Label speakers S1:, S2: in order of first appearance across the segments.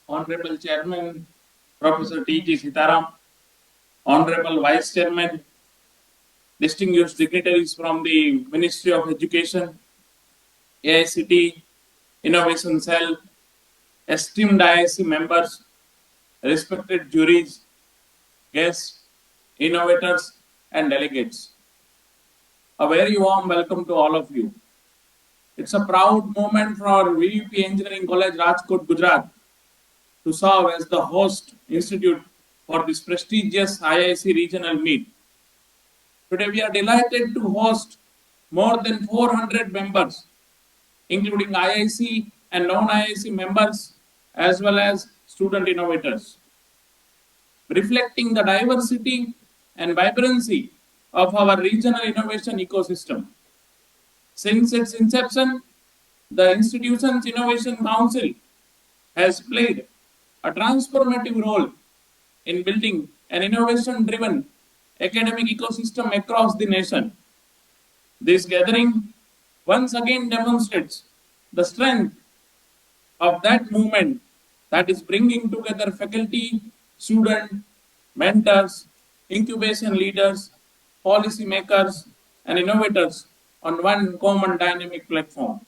S1: Honorable Chairman, Professor T.G. Sitaram, Honorable Vice Chairman, distinguished dignitaries from the Ministry of Education, AICT, Innovation Cell, esteemed IIC members, respected juries, guests, innovators, and delegates. A very warm welcome to all of you. It's a proud moment for VVP Engineering College, Rajkot, Gujarat, to serve as the host institute for this prestigious IIC regional meet. Today, we are delighted to host more than 400 members, including IIC and non-IIC members, as well as student innovators, reflecting the diversity and vibrancy of our regional innovation ecosystem. Since its inception, the institution's Innovation Council has played a transformative role in building an innovation-driven academic ecosystem across the nation. This gathering once again demonstrates the strength of that movement that is bringing together faculty, students, mentors, incubation leaders, policymakers, and innovators on one common dynamic platform.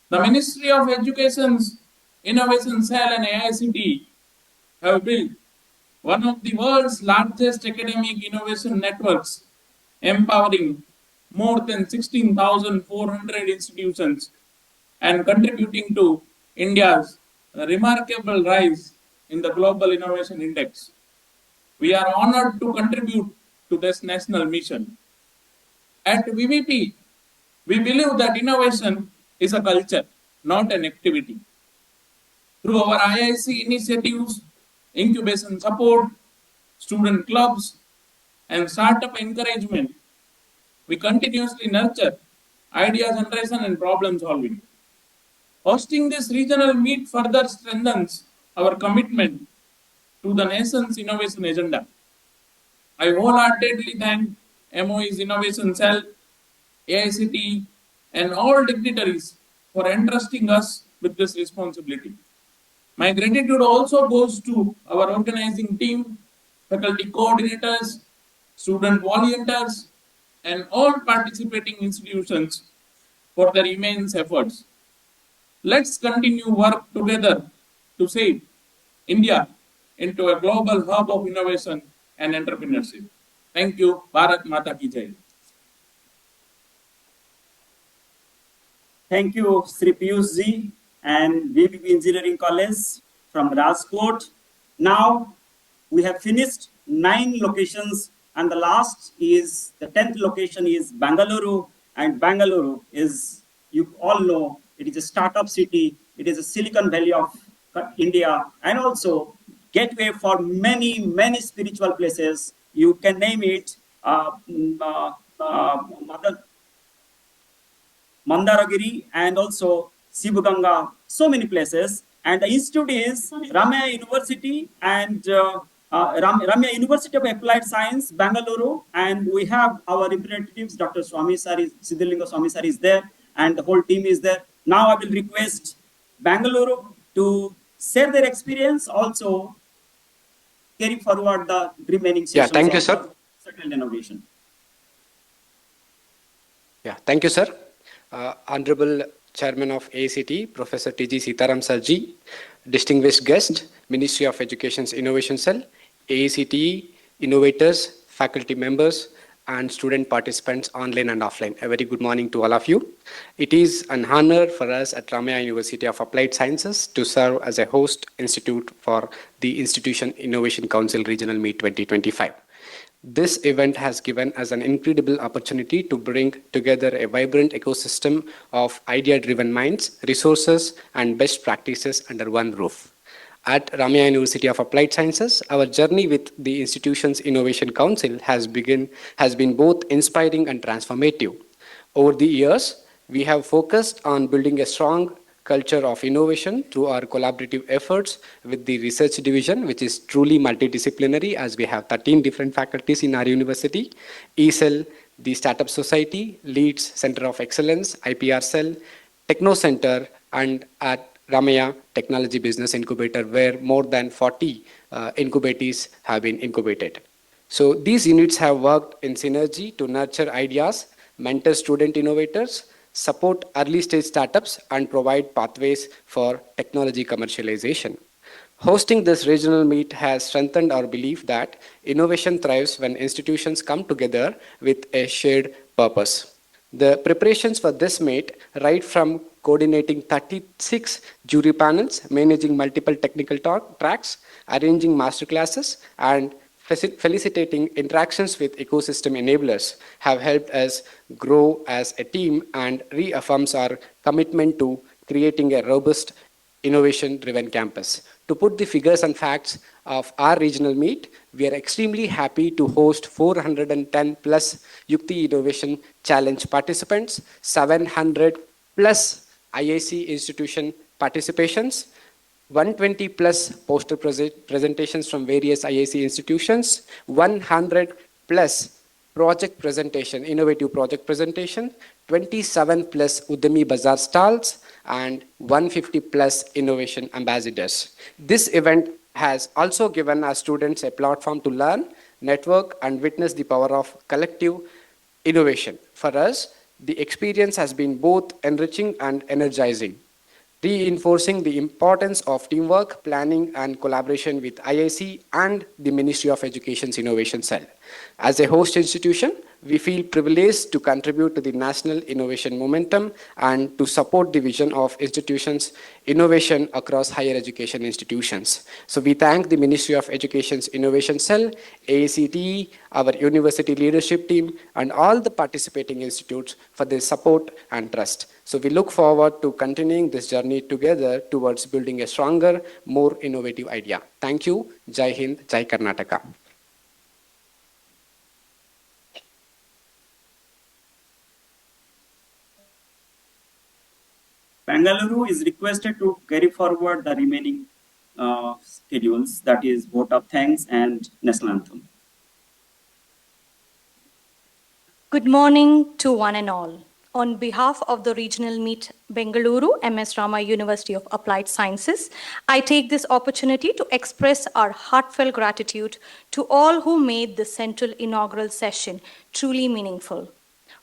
S1: The Ministry of Education's Innovation Cell and AICT have built one of the world's largest academic innovation networks, empowering more than 16,400 institutions and contributing to India's remarkable rise in the Global Innovation Index. We are honored to contribute to this national mission. At VVP, we believe that innovation is a culture, not an activity. Through our IIC initiatives, incubation support, student clubs, and startup encouragement, we continuously nurture idea generation and problem solving. Hosting this regional meet further strengthens our commitment to the nation's innovation agenda. I wholeheartedly thank MOE's Innovation Cell, AICT, and all dignitaries for entrusting us with this responsibility. My gratitude also goes to our organizing team, faculty coordinators, student volunteers, and all participating institutions for their immense efforts. Let's continue work together to shape India into a global hub of innovation and entrepreneurship. Thank you. Bharat Mata Ki Jai.
S2: Thank you, Sri Piyush Ji and VVP Engineering College from Rajkot. Now we have finished 9 locations, and the last is the 10th location is Bangalore, and Bangalore is, you all know, it is a startup city. It is a Silicon Valley of India, and also gateway for many spiritual places. You can name it Mandaragiri and also Sibuganga, so many places. And the institute is Ramaya University and Ramaya University of Applied Science, Bangalore. And we have our representatives, Dr. Swami Sir, Siddhalinga Swami Sir is there, and the whole team is there. Now I will request Bangalore to share their experience, also carry forward the remaining sessions.
S3: Yeah, thank you, sir.
S2: Certain innovation.
S3: Yeah, thank you, sir. Honorable Chairman of AICT, Professor T.G. Sitaram Sarji, distinguished guest, Ministry of Education's Innovation Cell, AICT innovators, faculty members, and student participants online and offline. A very good morning to all of you. It is an honor for us at Ramaya University of Applied Sciences to serve as a host institute for the Institution Innovation Council Regional Meet 2025. This event has given us an incredible opportunity to bring together a vibrant ecosystem of idea-driven minds, resources, and best practices under one roof. At Ramaya University of Applied Sciences, our journey with the institution's Innovation Council has been both inspiring and transformative. Over the years, we have focused on building a strong culture of innovation through our collaborative efforts with the research division, which is truly multidisciplinary, as we have 13 different faculties in our university, ECell, the Startup Society, Leeds Center of Excellence, IPR Cell, Techno Center, and at Ramaya Technology Business Incubator, where more than 40 incubatees have been incubated. So these units have worked in synergy to nurture ideas, mentor student innovators, support early stage startups, and provide pathways for technology commercialization. Hosting this regional meet has strengthened our belief that innovation thrives when institutions come together with a shared purpose. The preparations for this meet, right from coordinating 36 jury panels, managing multiple technical tracks, arranging masterclasses, and felicitating interactions with ecosystem enablers, have helped us grow as a team and reaffirms our commitment to creating a robust innovation-driven campus. To put the figures and facts of our regional meet, we are extremely happy to host 410 plus Yukti Innovation Challenge participants, 700 plus IIC institution participations, 120 plus poster presentations from various IIC institutions, 100 plus project presentation, innovative project presentation, 27 plus Udemy Bazaar stalls, and 150 plus innovation ambassadors. This event has also given our students a platform to learn, network, and witness the power of collective innovation. For us, the experience has been both enriching and energizing, reinforcing the importance of teamwork, planning, and collaboration with IIC and the Ministry of Education's Innovation Cell. As a host institution, we feel privileged to contribute to the national innovation momentum and to support the vision of institutions' innovation across higher education institutions. So we thank the Ministry of Education's Innovation Cell, AICTE, our university leadership team, and all the participating institutes for their support and trust. So we look forward to continuing this journey together towards building a stronger, more innovative idea. Thank you. Jai Hind, Jai Karnataka.
S2: Bangalore is requested to carry forward the remaining schedules, that is vote of thanks and national anthem.
S4: Good morning to one and all. On behalf of the Regional Meet Bengaluru, MS Rama University of Applied Sciences, I take this opportunity to express our heartfelt gratitude to all who made the central inaugural session truly meaningful.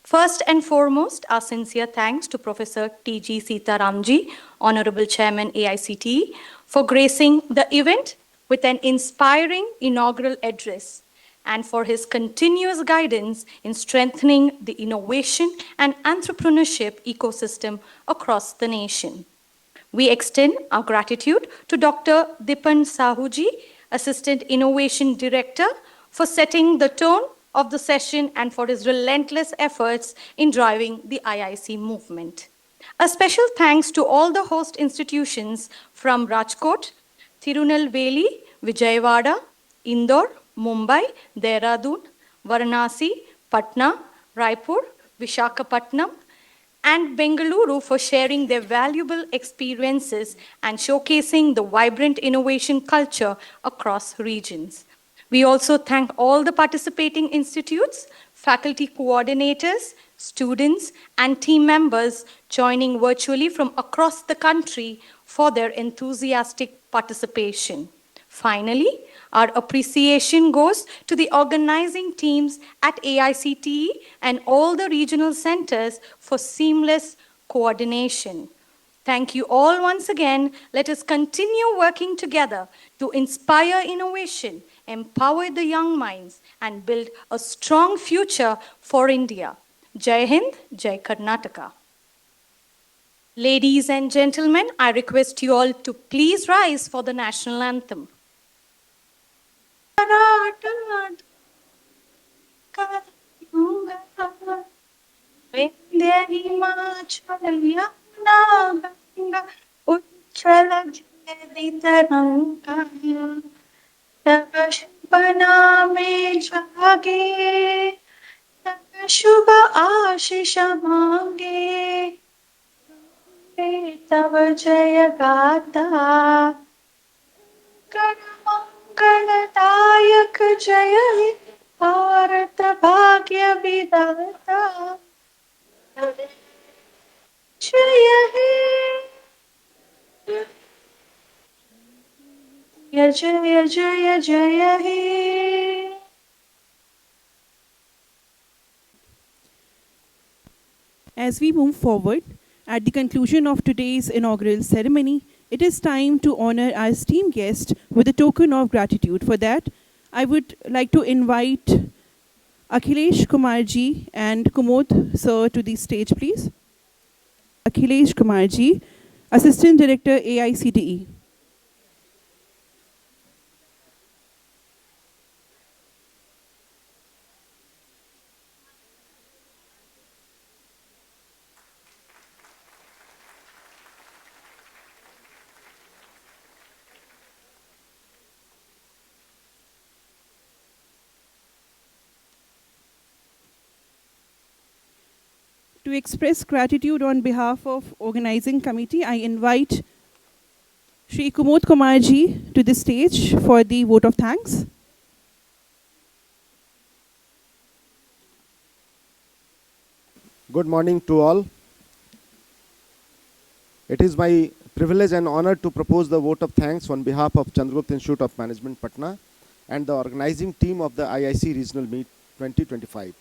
S4: First and foremost, our sincere thanks to Professor T.G. Sitaramji, Honorable Chairman AICTE, for gracing the event with an inspiring inaugural address and for his continuous guidance in strengthening the innovation and entrepreneurship ecosystem across the nation. We extend our gratitude to Dr. Dipan Sahuji, Assistant Innovation Director, for setting the tone of the session and for his relentless efforts in driving the IIC movement. A special thanks to all the host institutions from Rajkot, Tirunelveli, Vijayawada, Indore, Mumbai, Dehradun, Varanasi, Patna, Raipur, Vishakhapatnam, and Bengaluru for sharing their valuable experiences and showcasing the vibrant innovation culture across regions. We also thank all the participating institutes, faculty coordinators, students, and team members joining virtually from across the country for their enthusiastic participation. Finally, our appreciation goes to the organizing teams at AICTE and all the regional centers for seamless coordination. Thank you all once again. Let us continue working together to inspire innovation, empower the young minds, and build a strong future for India. Jai Hind, Jai Karnataka. Ladies and gentlemen, I request you all to please rise for the national anthem.
S5: शुभ आशीष मांगे तव जय गाता मंगलदायक जय हे भारत भाग्य विधाता जय हे जय जय जय हे.
S6: As we move forward, at the conclusion of today's inaugural ceremony, it is time to honor our esteemed guest with a token of gratitude. For that, I would like to invite Akhilesh Kumarji and Kumod sir to the stage, please. Akhilesh Kumarji, Assistant Director, AICTE. To express gratitude on behalf of organizing committee, I invite Shri Kumod Kumarji to the stage for the vote of thanks.
S7: Good morning to all. It is my privilege and honor to propose the vote of thanks on behalf of Chandragupta Institute of Management, Patna, and the organizing team of the IIC Regional Meet 2025.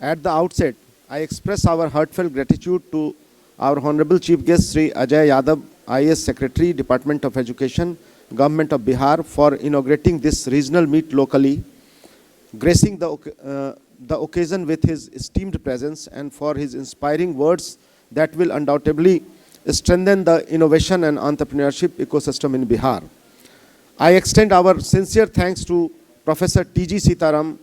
S7: At the outset, I express our heartfelt gratitude to our Honorable Chief Guest Sri Ajay Yadav, IAS Secretary, Department of Education, Government of Bihar, for inaugurating this regional meet locally, gracing the occasion with his esteemed presence, and for his inspiring words that will undoubtedly strengthen the innovation and entrepreneurship ecosystem in Bihar. I extend our sincere thanks to Professor T.G. Sitaram,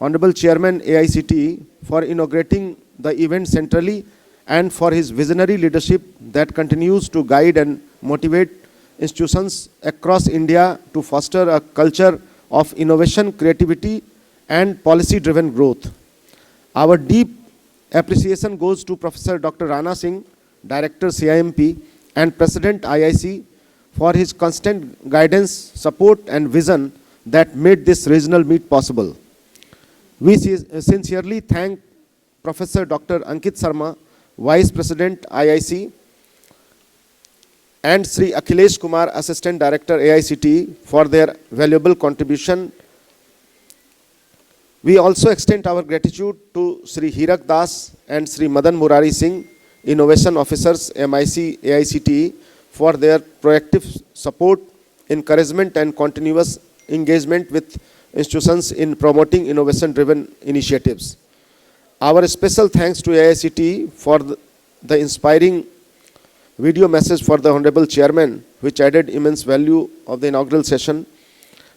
S7: Honorable Chairman AICTE, for inaugurating the event centrally and for his visionary leadership that continues to guide and motivate institutions across India to foster a culture of innovation, creativity, and policy-driven growth. Our deep appreciation goes to Professor Dr. Rana Singh, Director CIMP and President IIC, for his constant guidance, support, and vision that made this regional meet possible. We sincerely thank Professor Dr. Ankit Sharma, Vice President IIC, and Sri Akhilesh Kumar, Assistant Director AICTE, for their valuable contribution. We also extend our gratitude to Sri Hirak Das and Sri Madan Murari Singh, Innovation Officers MIC AICTE, for their proactive support, encouragement, and continuous engagement with institutions in promoting innovation-driven initiatives. Our special thanks to AICTE for the inspiring video message for the Honorable Chairman, which added immense value of the inaugural session.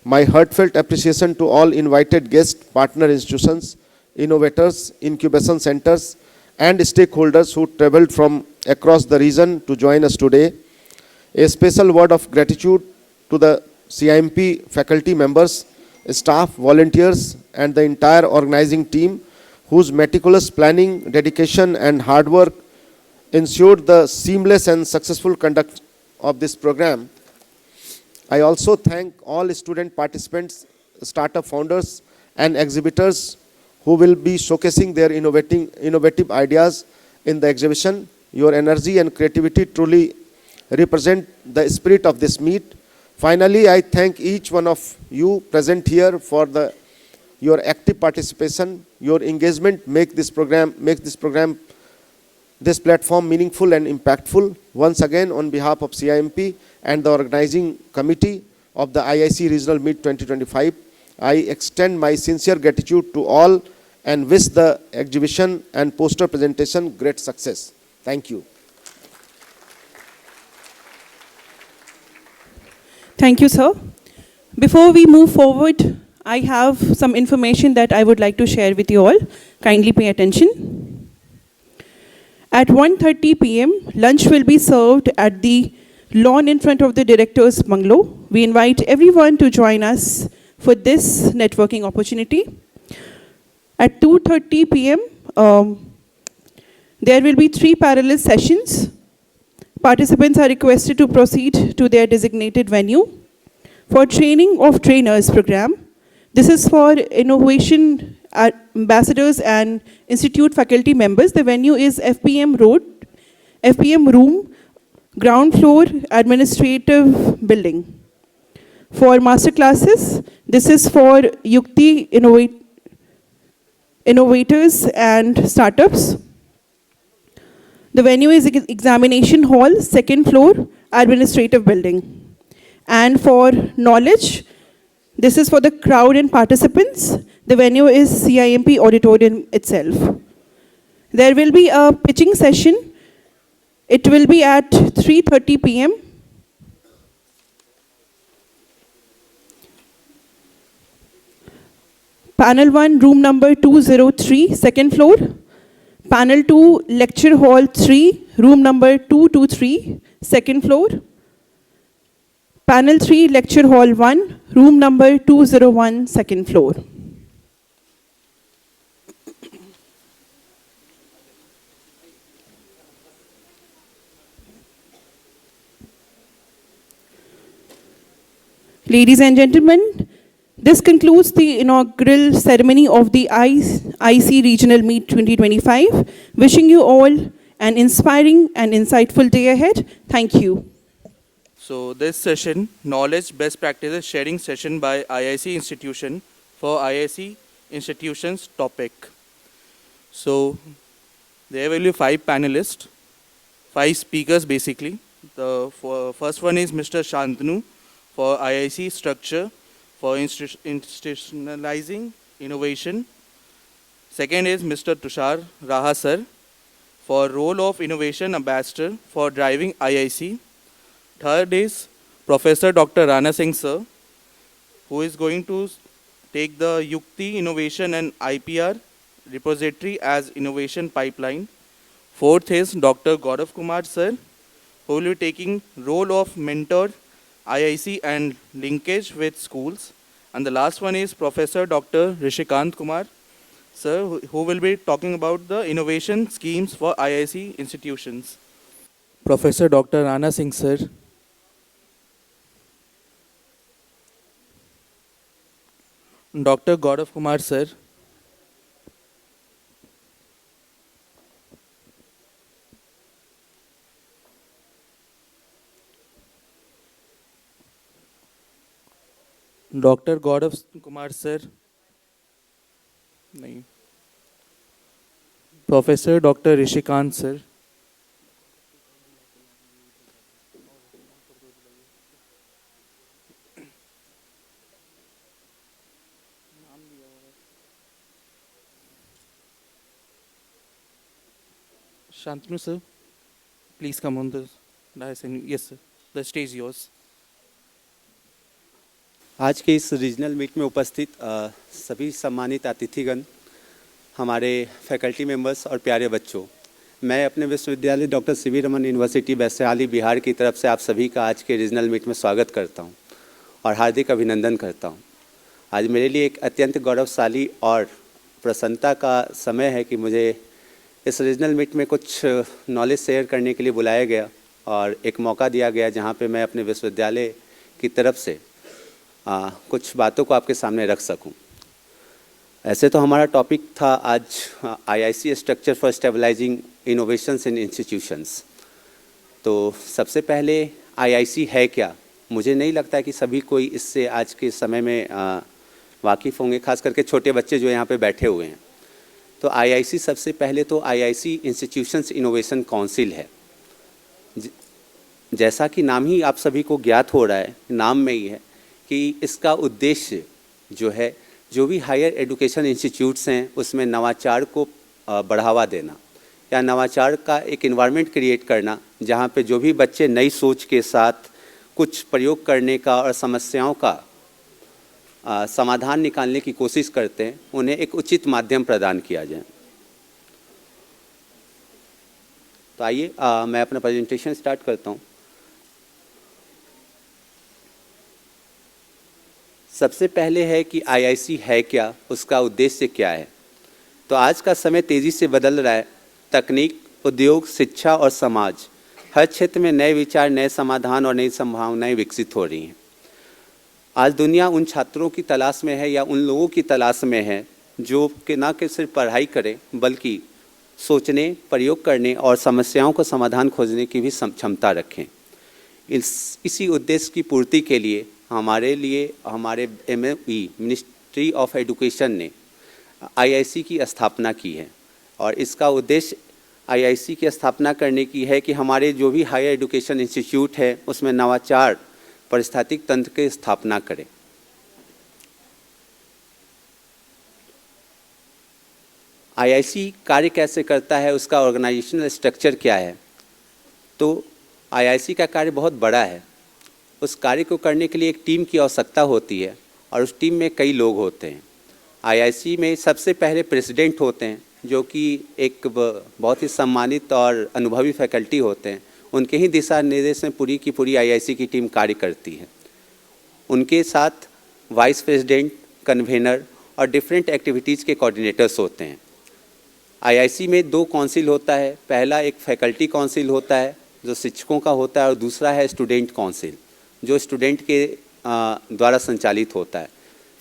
S7: My heartfelt appreciation to all invited guests, partner institutions, innovators, incubation centers, and stakeholders who traveled from across the region to join us today. A special word of gratitude to the CIMP faculty members, staff, volunteers, and the entire organizing team, whose meticulous planning, dedication, and hard work ensured the seamless and successful conduct of this program. I also thank all student participants, startup founders, and exhibitors who will be showcasing their innovative ideas in the exhibition. Your energy and creativity truly represent the spirit of this meet. Finally, I thank each one of you present here for your active participation. Your engagement makes this platform meaningful and impactful. Once again, on behalf of CIMP and the organizing committee of the IIC Regional Meet 2025, I extend my sincere gratitude to all and wish the exhibition and poster presentation great success. Thank you.
S6: Thank you, sir. Before we move forward, I have some information that I would like to share with you all. Kindly pay attention. At 1:30 p.m., lunch will be served at the lawn in front of the director's bungalow. We invite everyone to join us for this networking opportunity. At 2:30 p.m., there will be 3 parallel sessions. Participants are requested to proceed to their designated venue. For training of trainers program, this is for innovation ambassadors and institute faculty members. The venue is FPM Room, ground floor administrative building. For master classes, this is for Yukti innovators and startups. The venue is examination hall, second floor, administrative building. And for knowledge, this is for the crowd and participants. The venue is CIMP auditorium itself. There will be a pitching session. It will be at 3:30 p.m. Panel 1, room number 203, second floor. Panel 2, lecture hall 3, room number 223, second floor. Panel 3, lecture hall 1, room number 201, second floor. Ladies and gentlemen, this concludes the inaugural ceremony of the IC Regional Meet 2025. Wishing you all an inspiring and insightful day ahead. Thank you.
S8: So this session, knowledge best practices sharing session by IIC institution for IIC institutions topic. So there will be 5 panelists, 5 speakers basically. The first one is Mr. Shantanu for IIC structure for institutionalizing innovation. Second is Mr. Tushar Raha sir for role of innovation ambassador for driving IIC. Third is Professor Dr. Rana Singh sir, who is going to take the Yukti Innovation and IPR repository as innovation pipeline. Fourth is Dr. Gaurav Kumar sir, who will be taking role of mentor IIC and linkage with schools. And the last one is Professor Dr. Rishikant Kumar sir, who will be talking about the innovation schemes for IIC institutions. Professor Dr. Rana Singh sir. Dr. Gaurav Kumar sir. Dr. Gaurav Kumar sir. नहीं. Professor Dr. Rishikant sir. Shantanu sir, please come on the dais. Yes sir, the stage is yours.
S9: आज के इस regional meet में उपस्थित सभी सम्मानित अतिथिगण, हमारे faculty members और प्यारे बच्चों, मैं अपने विश्वविद्यालय doctor CV. Raman university Vaishali Bihar की तरफ से आप सभी का आज के रीजनल मीट में स्वागत करता हूं और हार्दिक अभिनंदन करता हूं। आज मेरे लिए एक अत्यंत गौरवशाली और प्रसन्नता का समय है कि मुझे इस रीजनल मीट में कुछ नॉलेज शेयर करने के लिए बुलाया गया और एक मौका दिया गया जहां पे मैं अपने विश्वविद्यालय की तरफ से कुछ बातों को आपके सामने रख सकूं। ऐसे तो हमारा टॉपिक था आज IIC structure for stabilising innovations in institutions. तो सबसे पहले आईआईसी है क्या? मुझे नहीं लगता कि सभी कोई इससे आज के समय में वाकिफ़ होंगे, खास करके छोटे बच्चे जो यहाँ पे बैठे हुए हैं। तो आईआईसी सबसे पहले तो आईआईसी इंस्टीट्यूशंस इनोवेशन काउंसिल है। जैसा कि नाम ही आप सभी को ज्ञात हो रहा है, नाम में ही है कि इसका उद्देश्य जो है, जो भी हायर एजुकेशन इंस्टीट्यूट्स हैं उसमें नवाचार को बढ़ावा देना या नवाचार का एक इन्वायरमेंट क्रिएट करना, जहाँ पे जो भी बच्चे नई सोच के साथ कुछ प्रयोग करने का और समस्याओं का समाधान निकालने की कोशिश करते हैं, उन्हें एक उचित माध्यम प्रदान किया जाए। तो आइए मैं अपना प्रेजेंटेशन स्टार्ट करता हूँ। सबसे पहले है कि आईआईसी है क्या, उसका उद्देश्य क्या है। तो आज का समय तेज़ी से बदल रहा है। तकनीक, उद्योग, शिक्षा और समाज, हर क्षेत्र में नए विचार, नए समाधान और नई संभावनाएं विकसित हो रही हैं। आज दुनिया उन छात्रों की तलाश में है या उन लोगों की तलाश में है जो कि ना कि सिर्फ पढ़ाई करें बल्कि सोचने, प्रयोग करने और समस्याओं का समाधान खोजने की भी क्षमता रखें। इसी उद्देश्य की पूर्ति के लिए हमारे MOE मिनिस्ट्री ऑफ एजुकेशन ने IIC की स्थापना की है और इसका उद्देश्य IIC की स्थापना करने की है कि हमारे जो भी हायर एजुकेशन इंस्टीट्यूट है उसमें नवाचार पारिस्थितिक तंत्र की स्थापना करें। IIC कार्य कैसे करता है, उसका ऑर्गेनाइजेशनल स्ट्रक्चर क्या है? तो IIC का कार्य बहुत बड़ा है। उस कार्य को करने के लिए एक टीम की आवश्यकता होती है और उस टीम में कई लोग होते हैं। IIC में सबसे पहले प्रेसिडेंट होते हैं जो कि एक बहुत ही सम्मानित और अनुभवी फैकल्टी होते हैं। उनके ही दिशा निर्देश में पूरी की पूरी IIC की टीम कार्य करती है। उनके साथ वाइस प्रेसिडेंट, कन्वेनर और डिफरेंट एक्टिविटीज़ के कोऑर्डिनेटर्स होते हैं। IIC में 2 काउंसिल होता है। पहला एक फैकल्टी काउंसिल होता है जो शिक्षकों का होता है और दूसरा है स्टूडेंट काउंसिल जो स्टूडेंट के द्वारा संचालित होता है।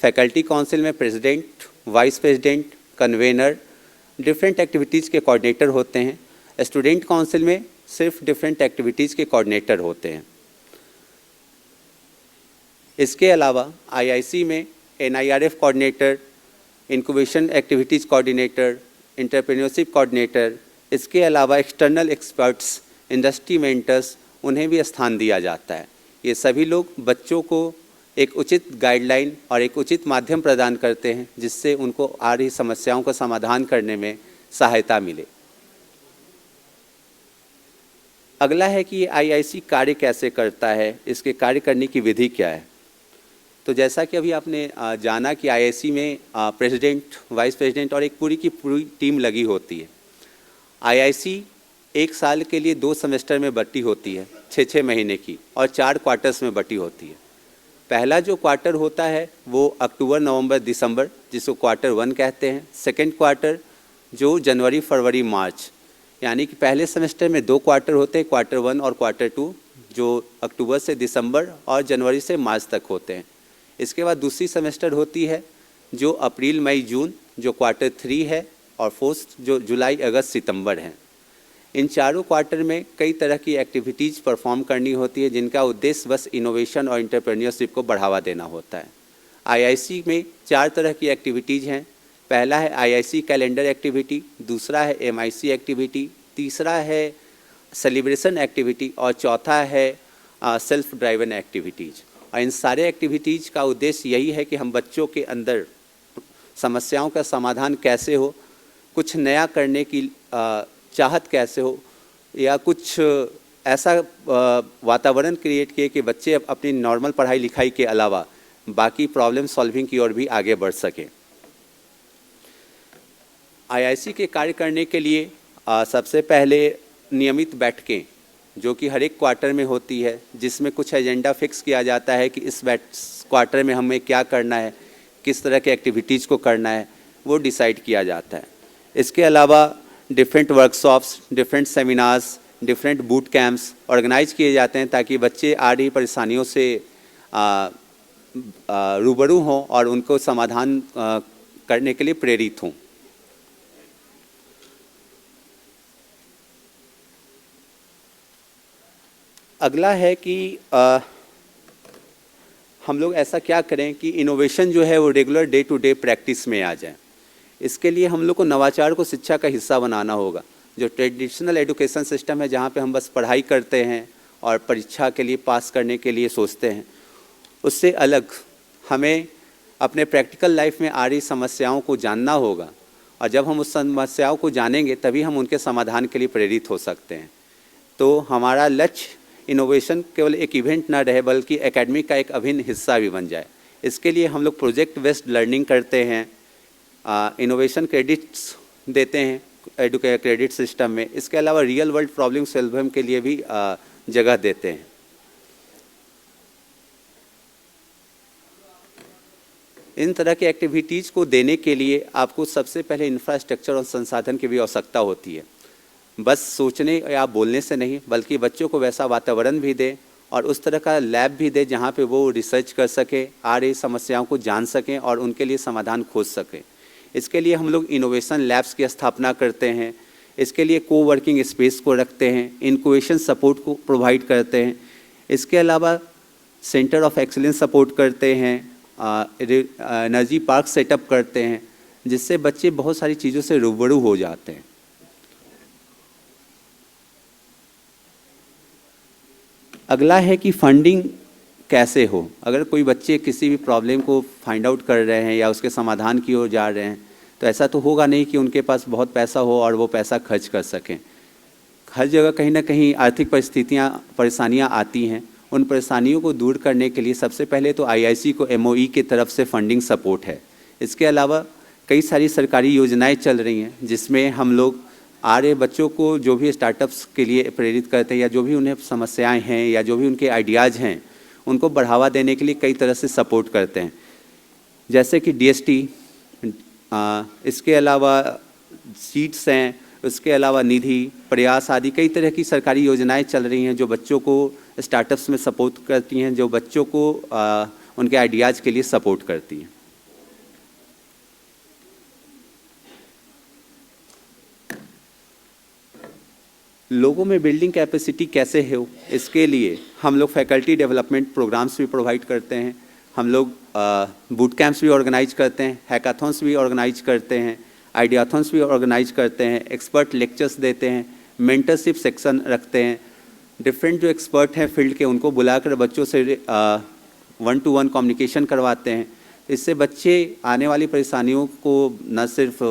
S9: फैकल्टी काउंसिल में president, vice president, convener, different activities के कोऑर्डिनेटर होते हैं। स्टूडेंट काउंसिल में सिर्फ डिफरेंट एक्टिविटीज़ के कोऑर्डिनेटर होते हैं। इसके अलावा IIC में NIRF coordinator, incubation activities coordinator, entrepreneurship coordinator, इसके अलावा एक्सटर्नल एक्सपर्ट्स, इंडस्ट्री मेंटर्स, उन्हें भी स्थान दिया जाता है। ये सभी लोग बच्चों को एक उचित गाइडलाइन और एक उचित माध्यम प्रदान करते हैं जिससे उनको आ रही समस्याओं का समाधान करने में सहायता मिले। अगला है कि IIC कार्य कैसे करता है, इसके कार्य करने की विधि क्या है। तो जैसा कि अभी आपने जाना कि IIC में प्रेसिडेंट, वाइस प्रेसिडेंट और एक पूरी की पूरी टीम लगी होती है। IIC 1 साल के लिए 2 सेमेस्टर में बटी होती है, 6-6 महीने की, और 4 क्वार्टर्स में बटी होती है। पहला जो क्वार्टर होता है वो अक्टूबर, नवंबर, दिसंबर, जिसको क्वार्टर 1 कहते हैं। सेकेंड क्वार्टर जो जनवरी, फरवरी, मार्च, यानी कि पहले सेमेस्टर में 2 क्वार्टर होते हैं, क्वार्टर 1 और क्वार्टर 2, जो अक्टूबर से दिसंबर और जनवरी से मार्च तक होते हैं। इसके बाद दूसरी सेमेस्टर होती है जो अप्रैल, मई, जून, जो क्वार्टर 3 है, और फोर्थ जो जुलाई, अगस्त, सितंबर है। इन चारों क्वार्टर में कई तरह की एक्टिविटीज़ परफॉर्म करनी होती है जिनका उद्देश्य बस इनोवेशन और एंटरप्रेन्योरशिप को बढ़ावा देना होता है। IIC में 4 तरह की एक्टिविटीज़ हैं। पहला है IIC कैलेंडर एक्टिविटी, दूसरा है MIC एक्टिविटी, तीसरा है सेलिब्रेशन एक्टिविटी और चौथा है सेल्फ ड्राइवन एक्टिविटीज़। और इन सारे एक्टिविटीज़ का उद्देश्य यही है कि हम बच्चों के अंदर समस्याओं का समाधान कैसे हो, कुछ नया करने की चाहत कैसे हो, या कुछ ऐसा वातावरण क्रिएट किए कि बच्चे अपनी नॉर्मल पढ़ाई लिखाई के अलावा बाकी प्रॉब्लम सॉल्विंग की ओर भी आगे बढ़ सकें। IIC के कार्य करने के लिए सबसे पहले नियमित बैठकें जो कि हर एक क्वार्टर में होती है, जिसमें कुछ एजेंडा फिक्स किया जाता है कि इस क्वार्टर में हमें क्या करना है, किस तरह के एक्टिविटीज़ को करना है, वो डिसाइड किया जाता है। इसके अलावा different workshops, different seminars, different boot camps organise किए जाते हैं ताकि बच्चे आ रही परेशानियों से रूबरू हों और उनको समाधान करने के लिए प्रेरित हों। अगला है कि हम लोग ऐसा क्या करें कि इनोवेशन जो है वो regular day to day practice में आ जाए। इसके लिए हम लोग को नवाचार को शिक्षा का हिस्सा बनाना होगा। जो ट्रेडिशनल एजुकेशन सिस्टम है जहाँ पे हम बस पढ़ाई करते हैं और परीक्षा के लिए पास करने के लिए सोचते हैं, उससे अलग हमें अपने प्रैक्टिकल लाइफ में आ रही समस्याओं को जानना होगा, और जब हम उस समस्याओं को जानेंगे तभी हम उनके समाधान के लिए प्रेरित हो सकते हैं। तो हमारा लक्ष्य इनोवेशन केवल एक इवेंट ना रहे बल्कि एकेडमिक का एक अभिन्न हिस्सा भी बन जाए। इसके लिए हम लोग प्रोजेक्ट बेस्ड लर्निंग करते हैं, इनोवेशन क्रेडिट्स देते हैं क्रेडिट सिस्टम में। इसके अलावा रियल वर्ल्ड प्रॉब्लम सॉल्विंग के लिए भी जगह देते हैं। इन तरह की एक्टिविटीज़ को देने के लिए आपको सबसे पहले इंफ्रास्ट्रक्चर और संसाधन की भी आवश्यकता होती है। बस सोचने या बोलने से नहीं, बल्कि बच्चों को वैसा वातावरण भी दे और उस तरह का लैब भी दे जहाँ पे वो रिसर्च कर सके, आ रही समस्याओं को जान सकें और उनके लिए समाधान खोज सकें। इसके लिए हम लोग इनोवेशन लैब्स की स्थापना करते हैं। इसके लिए को-वर्किंग स्पेस को रखते हैं, इनक्यूबेशन सपोर्ट को प्रोवाइड करते हैं। इसके अलावा सेंटर ऑफ एक्सीलेंस सपोर्ट करते हैं, एनर्जी पार्क सेटअप करते हैं, जिससे बच्चे बहुत सारी चीज़ों से रूबरू हो जाते हैं। अगला है कि फंडिंग कैसे हो। अगर कोई बच्चे किसी भी प्रॉब्लम को फाइंड आउट कर रहे हैं या उसके समाधान की ओर जा रहे हैं, तो ऐसा तो होगा नहीं कि उनके पास बहुत पैसा हो और वो पैसा खर्च कर सकें। हर जगह कहीं ना कहीं आर्थिक परेशानियां आती हैं। उन परेशानियों को दूर करने के लिए सबसे पहले तो आईआईसी को एमओई की तरफ से फंडिंग सपोर्ट है। इसके अलावा कई सारी सरकारी योजनाएं चल रही हैं, जिसमें हम लोग आ रहे बच्चों को जो भी स्टार्टअप्स के लिए प्रेरित करते हैं या जो भी उन्हें समस्याएं हैं या जो भी उनके आइडियाज़ हैं, उनको बढ़ावा देने के लिए कई तरह से सपोर्ट करते हैं, जैसे कि डीएसटी, इसके अलावा सीट्स हैं, उसके अलावा निधि, प्रयास आदि कई तरह की सरकारी योजनाएं चल रही हैं जो बच्चों को स्टार्टअप्स में सपोर्ट करती हैं, जो बच्चों को उनके आइडियाज़ के लिए सपोर्ट करती हैं। लोगों में बिल्डिंग कैपेसिटी कैसे हो, इसके लिए हम लोग फैकल्टी डेवलपमेंट प्रोग्राम्स भी प्रोवाइड करते हैं। हम लोग बूट कैंप्स भी ऑर्गेनाइज करते हैं, हैकाथॉन्स भी ऑर्गेनाइज करते हैं, आइडियाथॉन्स भी ऑर्गेनाइज करते हैं, एक्सपर्ट लेक्चर्स देते हैं, मेंटरशिप सेक्शन रखते हैं। डिफरेंट जो एक्सपर्ट हैं फील्ड के, उनको बुलाकर बच्चों से 1-to-1 कम्युनिकेशन करवाते हैं। इससे बच्चे आने वाली परेशानियों को न सिर्फ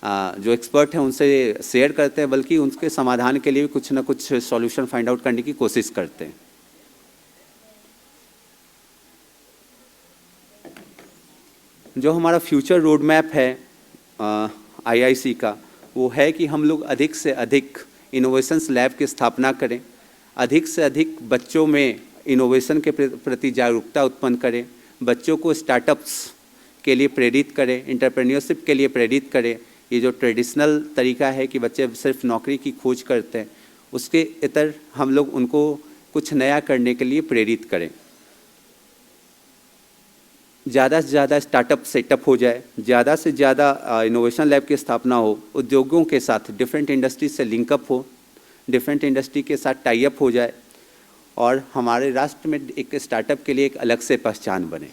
S9: जो एक्सपर्ट हैं उनसे शेयर करते हैं, बल्कि उनके समाधान के लिए भी कुछ ना कुछ सॉल्यूशन फाइंड आउट करने की कोशिश करते हैं। जो हमारा फ्यूचर रोड मैप है आईआईसी का, वो है कि हम लोग अधिक से अधिक इनोवेशंस लैब की स्थापना करें, अधिक से अधिक बच्चों में इनोवेशन के प्रति जागरूकता उत्पन्न करें, बच्चों को स्टार्टअप्स के लिए प्रेरित करें, एंटरप्रेन्योरशिप के लिए प्रेरित करें। ये जो ट्रेडिशनल तरीका है कि बच्चे सिर्फ नौकरी की खोज करते हैं, उसके इतर हम लोग उनको कुछ नया करने के लिए प्रेरित करें। ज़्यादा से ज़्यादा स्टार्टअप सेटअप हो जाए, ज़्यादा से ज़्यादा इनोवेशन लैब की स्थापना हो, उद्योगों के साथ डिफरेंट इंडस्ट्री से लिंकअप हो, डिफरेंट इंडस्ट्री के साथ टाई अप हो जाए और हमारे राष्ट्र में एक स्टार्टअप के लिए एक अलग से पहचान बने।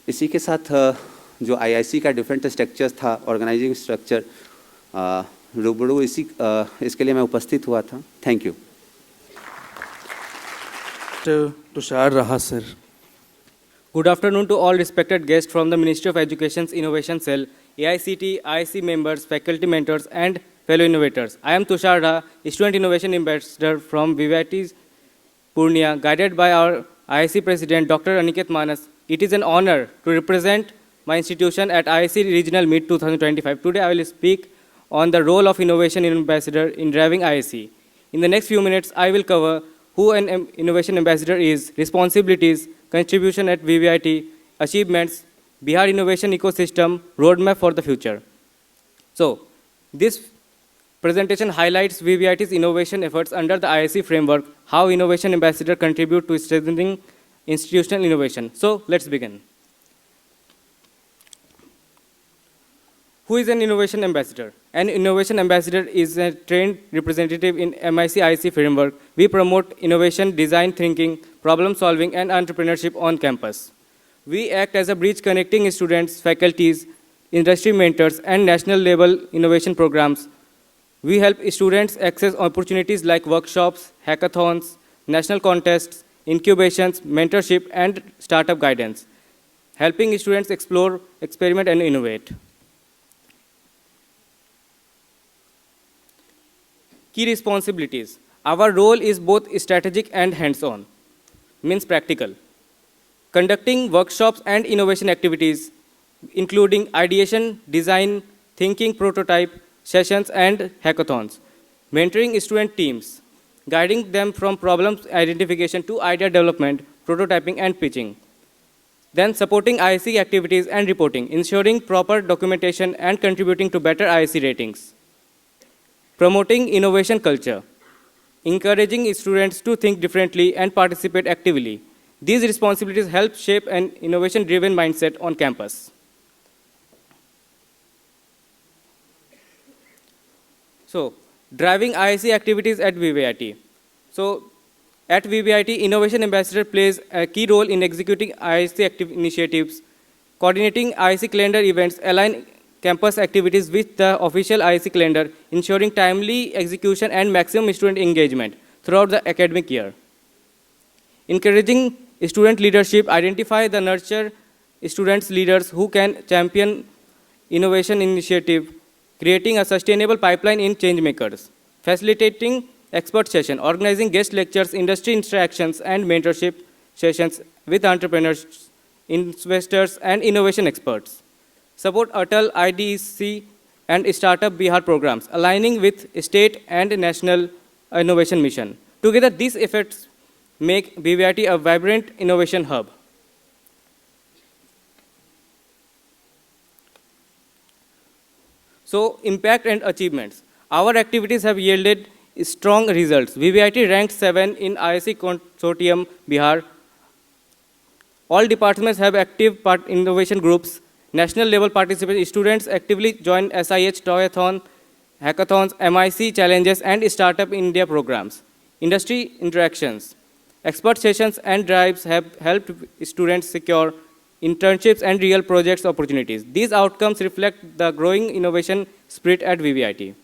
S9: इसी के साथ जो आईआईसी का डिफरेंट स्ट्रक्चर था, ऑर्गेनाइजिंग स्ट्रक्चर, रूबरू इसके लिए मैं उपस्थित हुआ था। Thank you.
S8: तुषार रहा sir.
S10: Good afternoon to all respected guests from the Ministry of Education's Innovation Cell, AICT, IIC members, faculty mentors, and fellow innovators. I am Tushar Raha, Student Innovation Ambassador from VVIT Purnia, guided by our IIC President, Dr. Aniket Manas. It is an honor to represent my institution at IIC Regional Meet 2025. Today, I will speak on the role of Innovation Ambassador in driving IIC. In the next few minutes, I will cover who an Innovation Ambassador is, responsibilities, contribution at VVIT, achievements, Bihar Innovation Ecosystem, roadmap for the future. So, this presentation highlights VVIT's innovation efforts under the IIC framework, how Innovation Ambassador contribute to strengthening institutional innovation. So, let's begin. Who is an Innovation Ambassador? An Innovation Ambassador is a trained representative in MIC IIC framework. We promote innovation, design thinking, problem solving, and entrepreneurship on campus. We act as a bridge connecting students, faculties, industry mentors, and national level innovation programs. We help students access opportunities like workshops, hackathons, national contests, incubations, mentorship, and startup guidance, helping students explore, experiment, and innovate. Key responsibilities. Our role is both strategic and hands-on, means practical. Conducting workshops and innovation activities, including ideation, design, thinking prototype, sessions, and hackathons. Mentoring student teams, guiding them from problem identification to idea development, prototyping, and pitching. Then supporting IIC activities and reporting, ensuring proper documentation and contributing to better IIC ratings. Promoting innovation culture, encouraging students to think differently and participate actively. These responsibilities help shape an innovation-driven mindset on campus. So, driving IIC activities at VVIT. So, at VVIT, Innovation Ambassador plays a key role in executing IIC initiatives, coordinating IIC calendar events, align campus activities with the official IIC calendar, ensuring timely execution and maximum student engagement throughout the academic year. Encouraging student leadership, identify the nurture students leaders who can champion innovation initiative, creating a sustainable pipeline in change makers, facilitating expert session, organizing guest lectures, industry interactions, and mentorship sessions with entrepreneurs, investors, and innovation experts. Support Atal IDC and Startup Bihar programs, aligning with state and national innovation mission. Together, these efforts make VVIT a vibrant innovation hub. So, impact and achievements. Our activities have yielded strong results. VVIT ranked 7 in IIC Consortium Bihar. All departments have active innovation groups. National level participants, students actively join SIH Toyathon, hackathons, MIC challenges, and Startup India programs. Industry interactions. Expert sessions and drives have helped students secure internships and real projects opportunities. These outcomes reflect the growing innovation spirit at VVIT.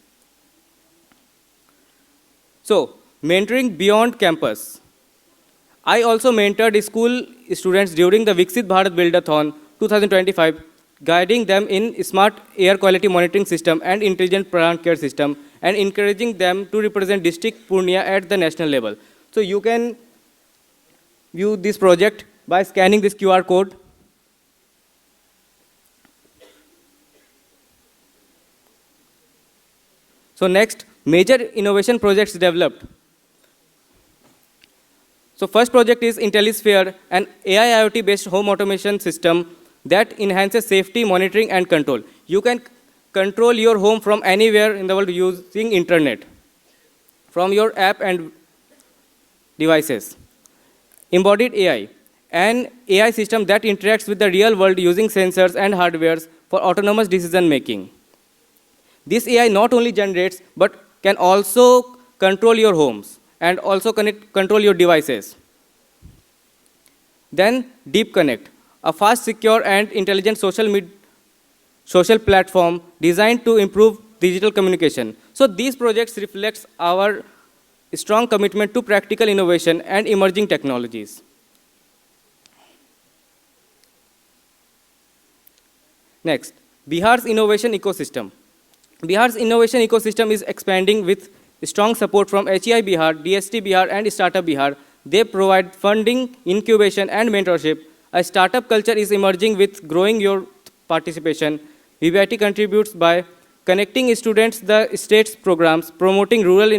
S10: So, mentoring beyond campus. I also mentored school students during the Viksit Bharat Buildathon 2025, guiding them in smart air quality monitoring system and intelligent plant care system, and encouraging them to represent district Purnia at the national level. So you can view this project by scanning this QR code. So next, major innovation projects developed. So first project is IntelliSphere, an AI IoT based home automation system that enhances safety, monitoring, and control. You can control your home from anywhere in the world using internet, from your app and devices. Embodied AI, an AI system that interacts with the real world using sensors and hardwares for autonomous decision making. This AI not only generates, but can also control your homes and also control your devices. Then Deep Connect, a fast, secure, and intelligent social platform designed to improve digital communication. So these projects reflect our strong commitment to practical innovation and emerging technologies. Next, Bihar's innovation ecosystem. Bihar's innovation ecosystem is expanding with strong support from HEI Bihar, DST Bihar, and Startup Bihar. They provide funding, incubation, and mentorship. A startup culture is emerging with growing youth participation. VVIT contributes by connecting students to the state's programs, promoting rural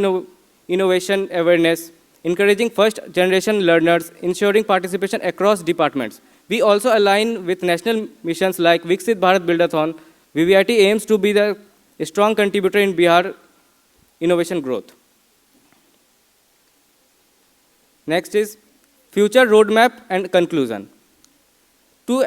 S10: innovation awareness, encouraging first-generation learners, ensuring participation across departments. We also align with national missions like Viksit Bharat Buildathon. VVIT aims to be the strong contributor in Bihar innovation growth. Next is future roadmap and conclusion. To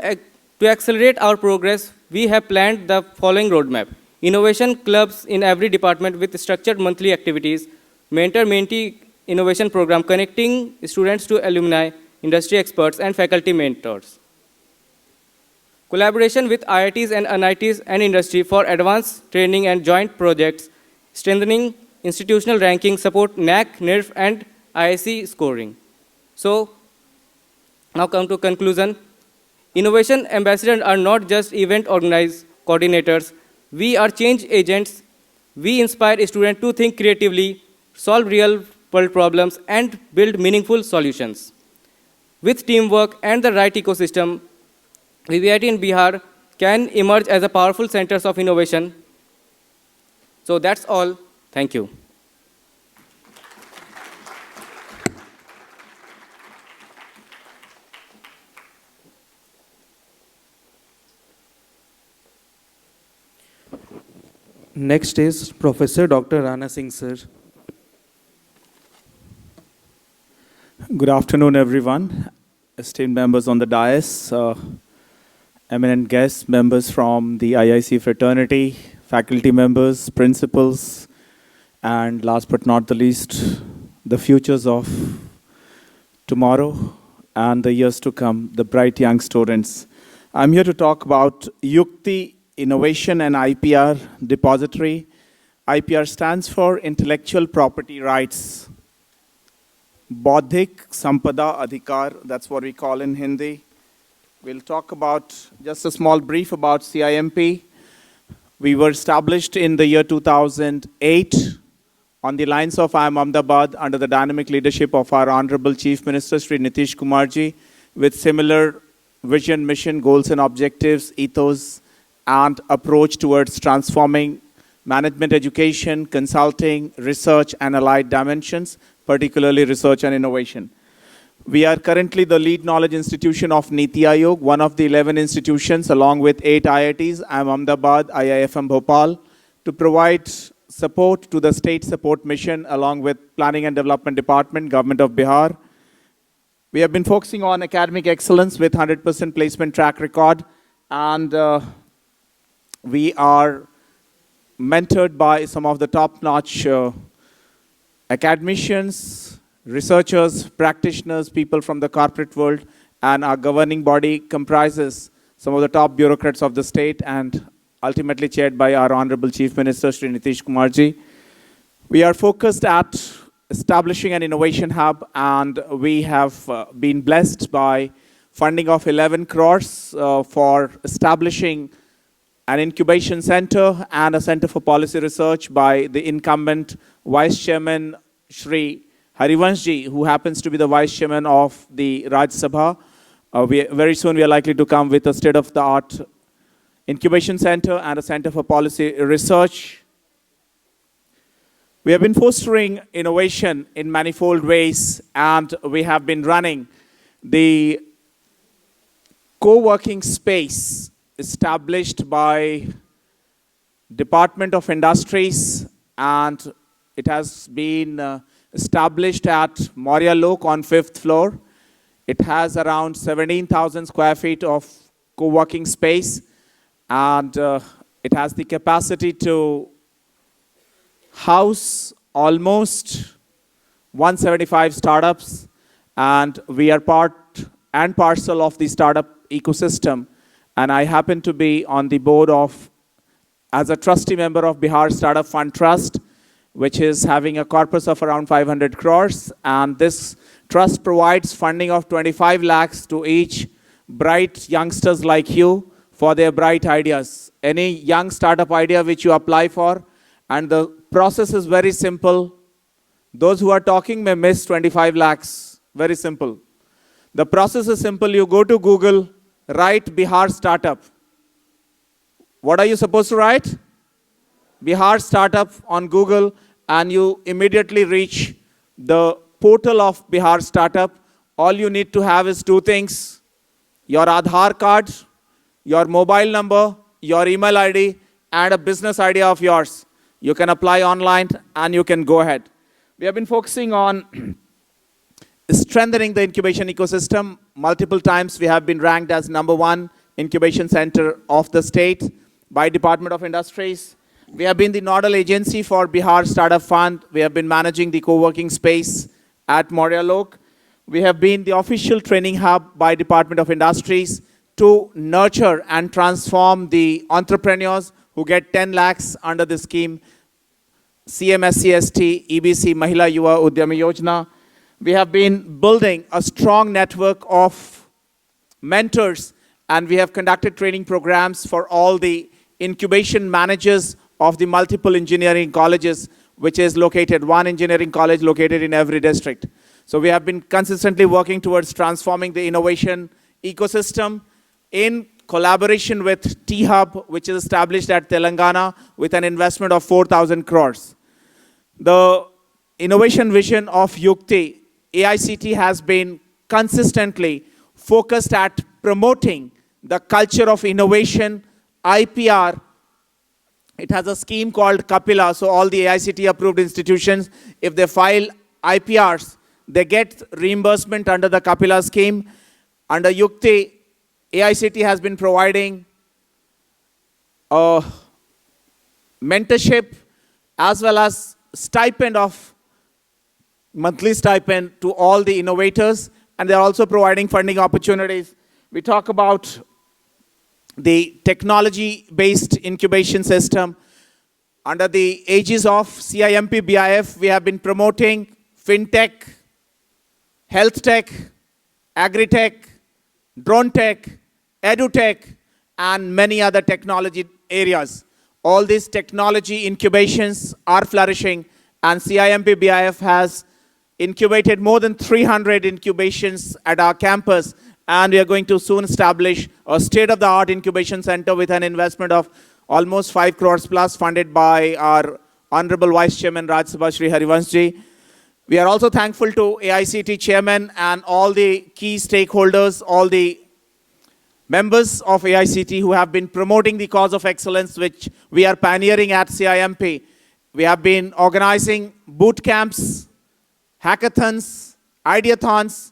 S10: accelerate our progress, we have planned the following roadmap. Innovation clubs in every department with structured monthly activities, mentor-mentee innovation program connecting students to alumni, industry experts, and faculty mentors. Collaboration with IITs and NITs and industry for advanced training and joint projects, strengthening institutional ranking, support NAC, NERF, and IIC scoring. So, now come to conclusion. Innovation ambassadors are not just event coordinators. We are change agents. We inspire students to think creatively, solve real-world problems, and build meaningful solutions. With teamwork and the right ecosystem, VVIT in Bihar can emerge as a powerful centers of innovation. So that's all. Thank you.
S11: Next is Professor Dr. Rana Singh, sir.
S12: Good afternoon, everyone. Esteemed members on the dais, eminent guests, members from the IIC fraternity, faculty members, principals, and last but not the least, the futures of tomorrow and the years to come, the bright young students. I'm here to talk about Yukti Innovation and IPR Depository. IPR stands for Intellectual Property Rights. Baudhik Sampada Adhikar, that's what we call in Hindi. We'll talk about just a small brief about CIMP. We were established in the year 2008 on the lines of IIM Ahmedabad under the dynamic leadership of our Honorable Chief Minister Sri Nitish Kumarji, with similar vision, mission, goals and objectives, ethos and approach towards transforming management education, consulting, research and allied dimensions, particularly research and innovation. We are currently the lead knowledge institution of Niti Aayog, one of the 11 institutions along with 8 IITs, IIM Ahmedabad, IIFM Bhopal, to provide support to the state support mission along with Planning and Development Department, Government of Bihar. We have been focusing on academic excellence with 100% placement track record, and we are mentored by some of the top-notch academicians, researchers, practitioners, people from the corporate world, and our governing body comprises some of the top bureaucrats of the state and ultimately chaired by our Honorable Chief Minister Sri Nitish Kumarji. We are focused at establishing an innovation hub, and we have been blessed by funding of 11 crores for establishing an incubation center and a center for policy research by the incumbent Vice Chairman Shri Harivanshji, who happens to be the Vice Chairman of the Raj Sabha. Very soon we are likely to come with a state-of-the-art incubation center and a center for policy research. We have been fostering innovation in manifold ways, and we have been running the co-working space established by Department of Industries, and it has been established at Maurya Lok on 5th floor. It has around 17,000 square feet of co-working space, and it has the capacity to house almost 175 startups, and we are part and parcel of the startup ecosystem. And I happen to be on the board of, as a trustee member of Bihar Startup Fund Trust, which is having a corpus of around 500 crores. And this trust provides funding of 25 lakhs to each bright youngsters like you for their bright ideas. Any young startup idea which you apply for, and the process is very simple. Those who are talking may miss 25 lakhs. Very simple. The process is simple. You go to Google, write Bihar Startup. What are you supposed to write? Bihar Startup on Google, and you immediately reach the portal of Bihar Startup. All you need to have is 2 things: your Aadhaar card, your mobile number, your email ID, and a business idea of yours. You can apply online and you can go ahead. We have been focusing on strengthening the incubation ecosystem. Multiple times we have been ranked as #1 incubation center of the state by Department of Industries. We have been the nodal agency for Bihar Startup Fund. We have been managing the co-working space at Maurya Lok. We have been the official training hub by Department of Industries to nurture and transform the entrepreneurs who get 10 lakhs under the scheme CMSCST EBC Mahila Yuva Udyami Yojana. We have been building a strong network of mentors, and we have conducted training programs for all the incubation managers of the multiple engineering colleges, which is located, one engineering college located in every district. So we have been consistently working towards transforming the innovation ecosystem in collaboration with T-Hub, which is established at Telangana with an investment of 4,000 crores. The innovation vision of Yukti, AICT has been consistently focused at promoting the culture of innovation, IPR. It has a scheme called Kapila, so all the AICT approved institutions, if they file IPRs, they get reimbursement under the Kapila scheme. Under Yukti, AICT has been providing mentorship as well as stipend of monthly stipend to all the innovators, and they're also providing funding opportunities. We talk about the technology-based incubation system. Under the aegis of CIMP BIF, we have been promoting fintech, health tech, agri-tech, drone tech, edu-tech, and many other technology areas. All these technology incubations are flourishing, and CIMP BIF has incubated more than 300 incubations at our campus, and we are going to soon establish a state-of-the-art incubation center with an investment of almost 5 crores plus, funded by our Honorable Vice Chairman Raj Sabha Shri Harivansh. We are also thankful to AICT Chairman and all the key stakeholders, all the members of AICT who have been promoting the cause of excellence, which we are pioneering at CIMP. We have been organizing boot camps, hackathons, ideathons,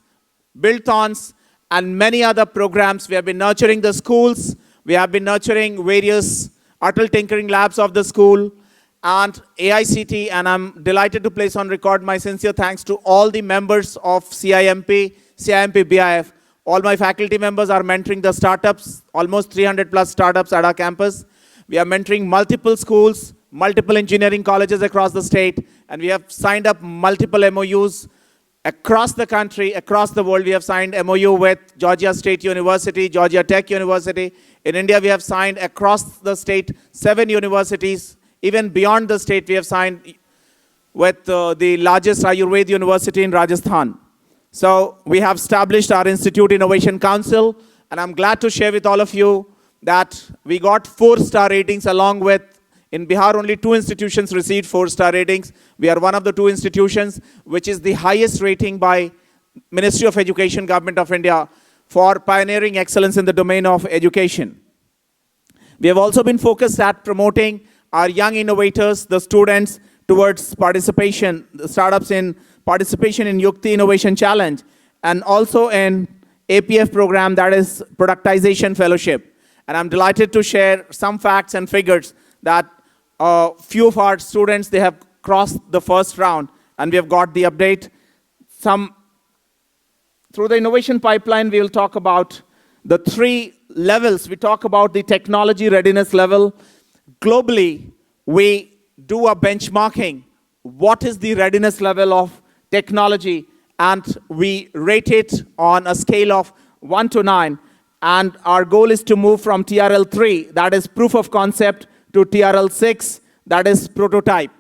S12: build-thons, and many other programs. We have been nurturing the schools. We have been nurturing various Atal Tinkering Labs of the school and AICT, and I'm delighted to place on record my sincere thanks to all the members of CIMP, CIMP BIF. All my faculty members are mentoring the startups, almost 300 plus startups at our campus. We are mentoring multiple schools, multiple engineering colleges across the state, and we have signed up multiple MOUs across the country, across the world. We have signed MOU with Georgia State University, Georgia Tech University. In India, we have signed across the state 7 universities. Even beyond the state, we have signed with the largest Ayurveda University in Rajasthan. So we have established our Institute Innovation Council, and I'm glad to share with all of you that we got 4-star ratings, along with, in Bihar, only 2 institutions received 4-star ratings. We are one of the 2 institutions, which is the highest rating by Ministry of Education, Government of India, for pioneering excellence in the domain of education. We have also been focused at promoting our young innovators, the students, towards participation, the startups in participation in Yukti Innovation Challenge, and also in APF program, that is Productization Fellowship. And I'm delighted to share some facts and figures that few of our students, they have crossed the first round, and we have got the update. Through the innovation pipeline, we will talk about the 3 levels. We talk about the technology readiness level. Globally, we do a benchmarking. What is the readiness level of technology? And we rate it on a scale of 1 to 9. And our goal is to move from TRL 3, that is proof of concept, to TRL 6, that is prototype.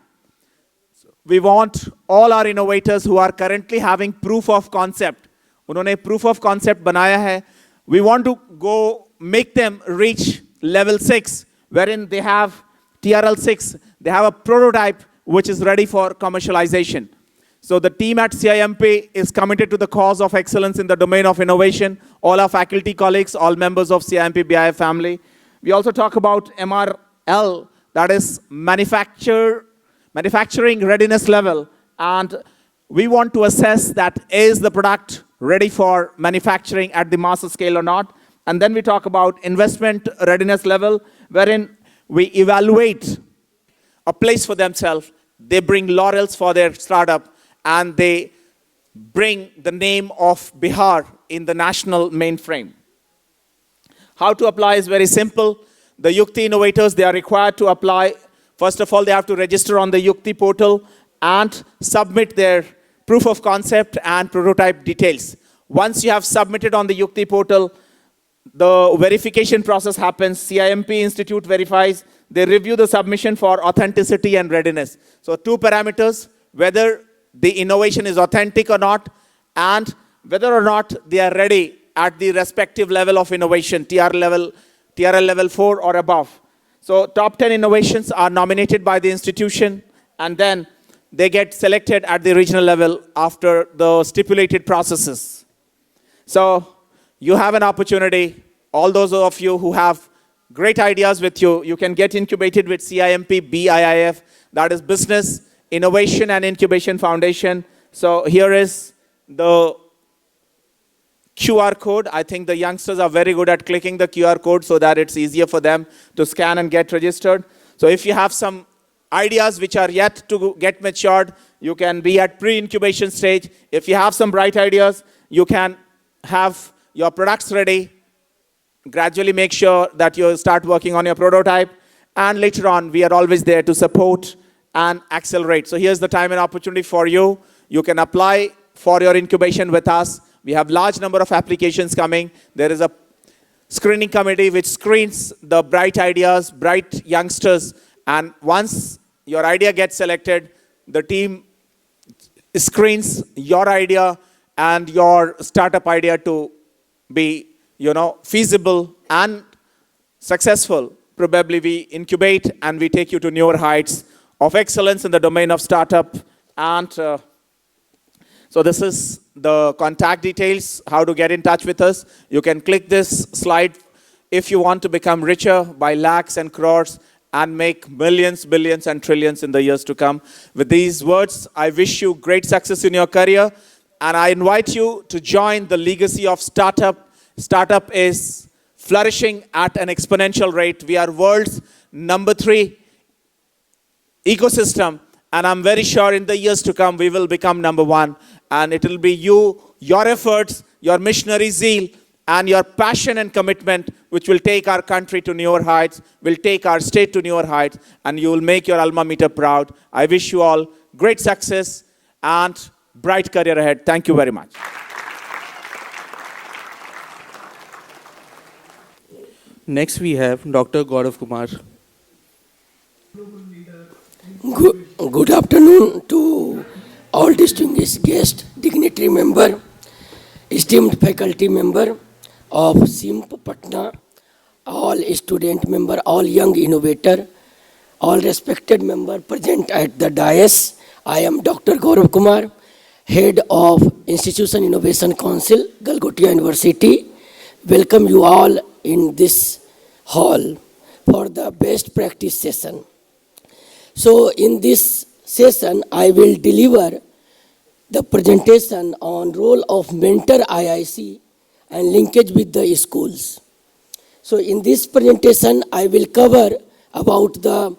S12: We want all our innovators who are currently having proof of concept, उन्होंने proof of concept बनाया है, we want to go make them reach level 6, wherein they have TRL 6, they have a prototype which is ready for commercialization. So the team at CIMP is committed to the cause of excellence in the domain of innovation. All our faculty colleagues, all members of CIMP BIF family. We also talk about MRL, that is manufacturing readiness level, and we want to assess that is the product ready for manufacturing at the mass scale or not. And then we talk about investment readiness level, wherein we evaluate a place for themselves. They bring laurels for their startup, and they bring the name of Bihar in the national mainframe. How to apply is very simple. The Yukti innovators, they are required to apply. First of all, they have to register on the Yukti portal and submit their proof of concept and prototype details. Once you have submitted on the Yukti portal, the verification process happens. CIMP Institute verifies. They review the submission for authenticity and readiness. So 2 parameters, whether the innovation is authentic or not, and whether or not they are ready at the respective level of innovation, TRL level 4 or above. So top 10 innovations are nominated by the institution, and then they get selected at the regional level after the stipulated processes. So you have an opportunity, all those of you who have great ideas with you, you can get incubated with CIMP BIIF, that is Business Innovation and Incubation Foundation. So here is the QR code. I think the youngsters are very good at clicking the QR code so that it's easier for them to scan and get registered. So if you have some ideas which are yet to get matured, you can be at pre-incubation stage. If you have some bright ideas, you can have your products ready. Gradually make sure that you start working on your prototype. And later on, we are always there to support and accelerate. So here's the time and opportunity for you. You can apply for your incubation with us. We have large number of applications coming. There is a screening committee which screens the bright ideas, bright youngsters. And once your idea gets selected, the team screens your idea and your startup idea to be, feasible and successful. Probably we incubate and we take you to newer heights of excellence in the domain of startup. And so this is the contact details, how to get in touch with us. You can click this slide if you want to become richer by lakhs and crores and make millions, billions, and trillions in the years to come. With these words, I wish you great success in your career, and I invite you to join the legacy of startup. Startup is flourishing at an exponential rate. We are world's number 3 ecosystem, and I'm very sure in the years to come, we will become number 1. And it will be you, your efforts, your missionary zeal, and your passion and commitment which will take our country to newer heights, will take our state to newer heights, and you will make your alma mater proud. I wish you all great success and bright career ahead. Thank you very much.
S8: Next we have Dr. Gaurav Kumar.
S13: Good afternoon to all distinguished guests, dignitary member, esteemed faculty member of SIMP Patna, all student member, all young innovator, all respected member present at the dais. I am Dr. Gaurav Kumar, head of Institution Innovation Council, Galgotia University. Welcome you all in this hall for the best practice session. So in this session, I will deliver the presentation on role of mentor IIC and linkage with the schools. So in this presentation, I will cover about the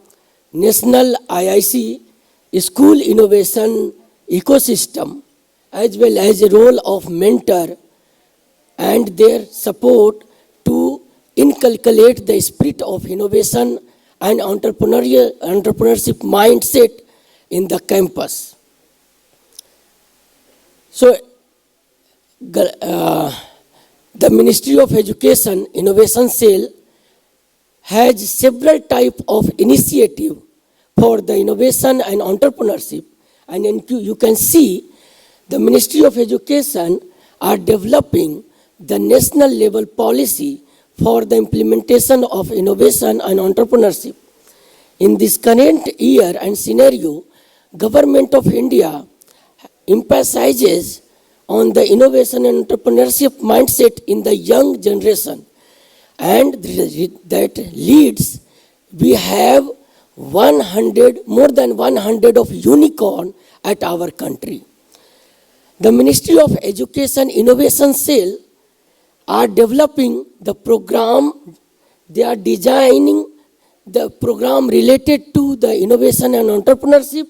S13: National IIC School Innovation Ecosystem, as well as the role of mentor and their support to inculcate the spirit of innovation and entrepreneurship mindset in the campus. So, the Ministry of Education Innovation Cell has several types of initiative for the innovation and entrepreneurship. And you can see the Ministry of Education are developing the national level policy for the implementation of innovation and entrepreneurship. In this current year and scenario, Government of India emphasizes on the innovation and entrepreneurship mindset in the young generation, and that leads, we have more than 100 of unicorn at our country. The Ministry of Education Innovation Cell are developing the program, they are designing the program related to the innovation and entrepreneurship.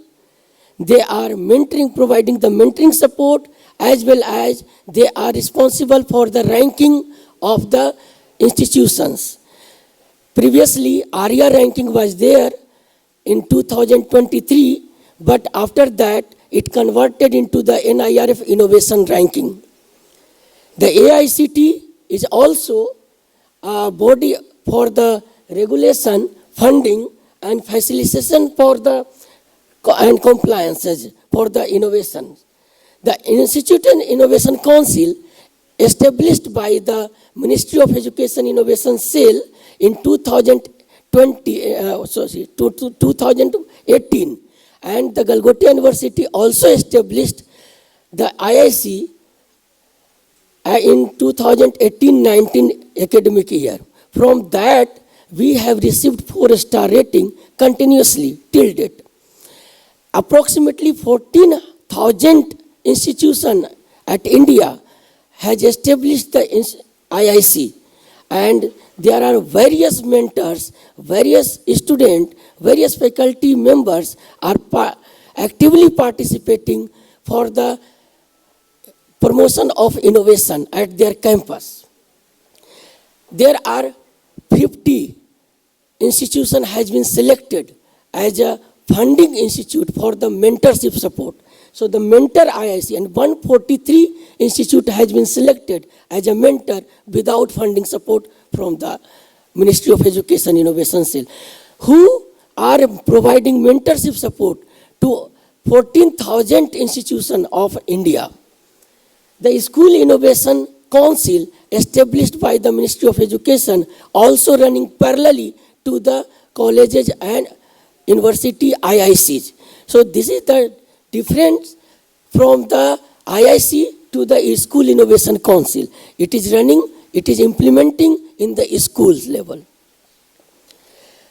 S13: They are mentoring, providing the mentoring support, as well as they are responsible for the ranking of the institutions. Previously, ARIA ranking was there in 2023, but after that, it converted into the NIRF innovation ranking. The AICT is also a body for the regulation, funding, and facilitation for the and compliances for the innovation. The Institute Innovation Council, established by the Ministry of Education Innovation Cell in 2018, and the Galgotia University also established the IIC in 2018-19 academic year. From that, we have received 4-star rating continuously till date. Approximately 14,000 institutions at India has established the IIC, and there are various mentors, various students, various faculty members are actively participating for the promotion of innovation at their campus. There are 50 institution has been selected as a funding institute for the mentorship support. So the mentor IIC and 143 institute has been selected as a mentor without funding support from the Ministry of Education Innovation Cell, who are providing mentorship support to 14,000 institutions of India. The School Innovation Council established by the Ministry of Education also running parallelly to the colleges and university IICs. So this is the difference from the IIC to the School Innovation Council. It is running, it is implementing in the schools level.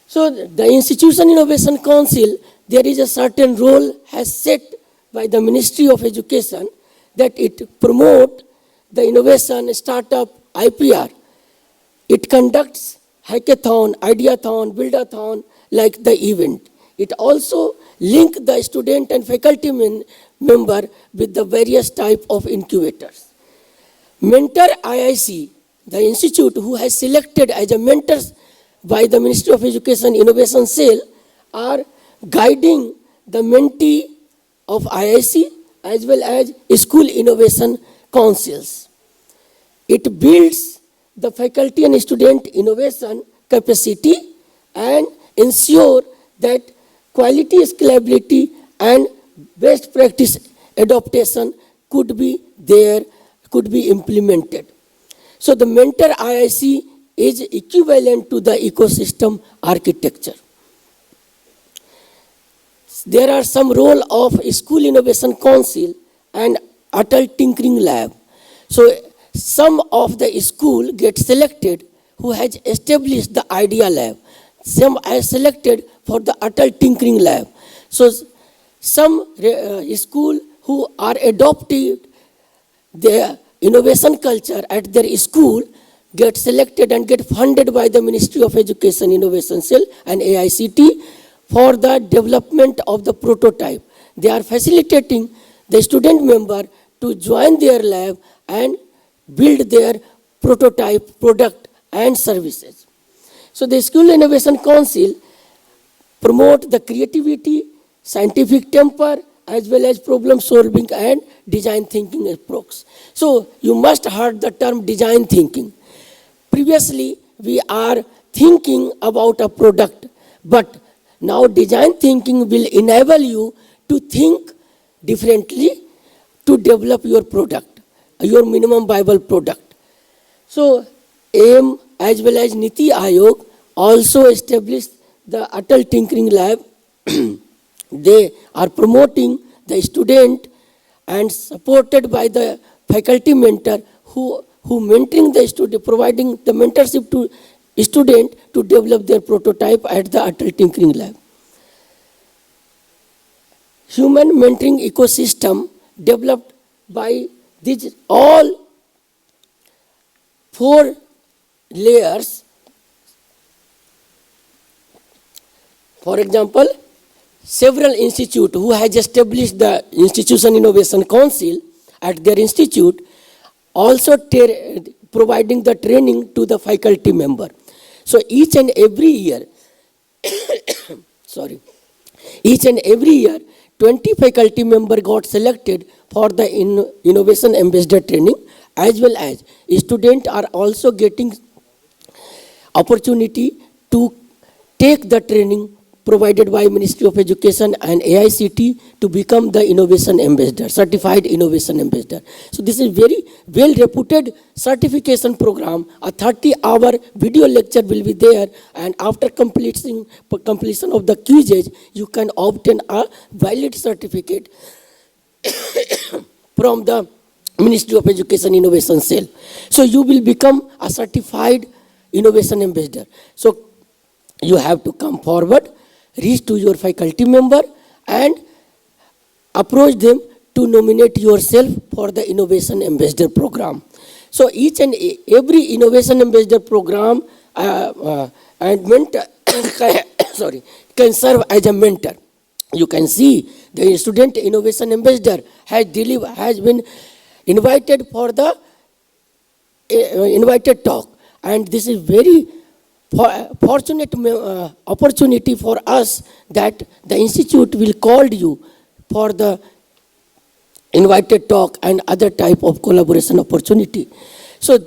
S13: So the Institution Innovation Council, there is a certain role has set by the Ministry of Education that it promote the innovation, startup, IPR. It conducts hackathon, ideathon, buildathon like the event. It also link the student and faculty member with the various type of incubators. Mentor IIC, the institute who has selected as a mentors by the Ministry of Education Innovation Cell, are guiding the mentee of IIC as well as school innovation councils. It builds the faculty and student innovation capacity and ensure that quality, scalability and best practice adaptation could be there, could be implemented. So the mentor IIC is equivalent to the ecosystem architecture. There are some role of School Innovation Council and Atal Tinkering Lab. So some of the school get selected who has established the Idea Lab. Some are selected for the Atal Tinkering Lab. So some school who are adopted their innovation culture at their school get selected and get funded by the Ministry of Education Innovation Cell and AICT for the development of the prototype. They are facilitating the student member to join their lab and build their prototype product and services. So the School Innovation Council promote the creativity, scientific temper, as well as problem solving and design thinking approach. So you must heard the term design thinking. Previously, we are thinking about a product, but now design thinking will enable you to think differently to develop your product, your minimum viable product. So AIM as well as Niti Aayog also established the Atal Tinkering Lab. They are promoting the student and supported by the faculty mentor who mentoring the student, providing the mentorship to student to develop their prototype at the Atal Tinkering Lab. Human mentoring ecosystem developed by these all 4 layers. For example, several institutes who has established the Institution Innovation Council at their institute also providing the training to the faculty member. So each and every year, each and every year, 20 faculty member got selected for the Innovation Ambassador training, as well as students are also getting opportunity to take the training provided by Ministry of Education and AICT to become the Innovation Ambassador, Certified Innovation Ambassador. So this is very well reputed certification program. A 30-hour video lecture will be there, and after completion of the quizzes, you can obtain a valid certificate from the Ministry of Education Innovation Cell. So you will become a certified innovation ambassador. So you have to come forward, reach to your faculty member and approach them to nominate yourself for the Innovation Ambassador program. So each and every innovation ambassador program and mentor can serve as a mentor. You can see the student innovation ambassador has been invited for the invited talk, and this is very fortunate opportunity for us that the institute will call you for the invited talk and other type of collaboration opportunity. So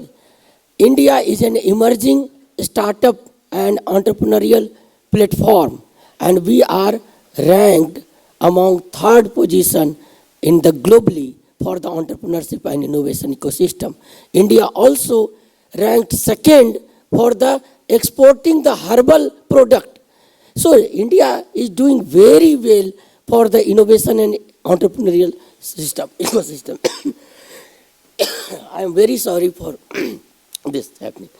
S13: India is an emerging startup and entrepreneurial platform, and we are ranked among third position in the globally for the entrepreneurship and innovation ecosystem. India also ranked second for the exporting the herbal product. So India is doing very well for the innovation and entrepreneurial ecosystem. I am very sorry for this happening.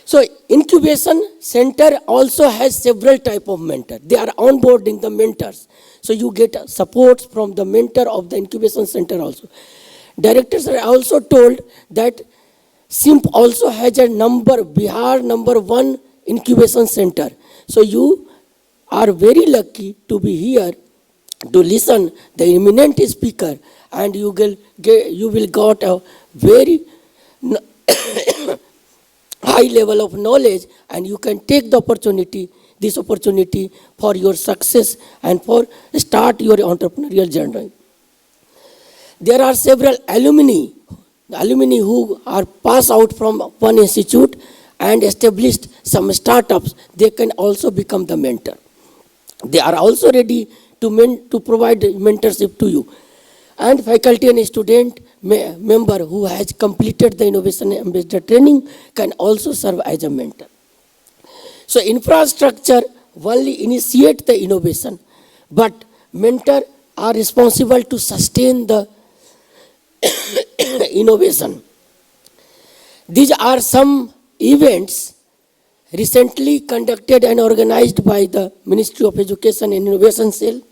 S13: So incubation center also has several type of mentors. They are onboarding the mentors. So you get support from the mentor of the incubation center also. Directors are also told that SIMP also has a Bihar #1 incubation center. So you are very lucky to be here to listen the eminent speaker, and you will got a very high level of knowledge, and you can take this opportunity for your success and for start your entrepreneurial journey. There are several alumni who are passed out from one institute and established some startups. They can also become the mentor. They are also ready to provide mentorship to you. And faculty and student member who has completed the innovation ambassador training can also serve as a mentor. So infrastructure only initiate the innovation, but mentor are responsible to sustain the innovation. These are some events recently conducted and organized by the Ministry of Education and Innovation Cell,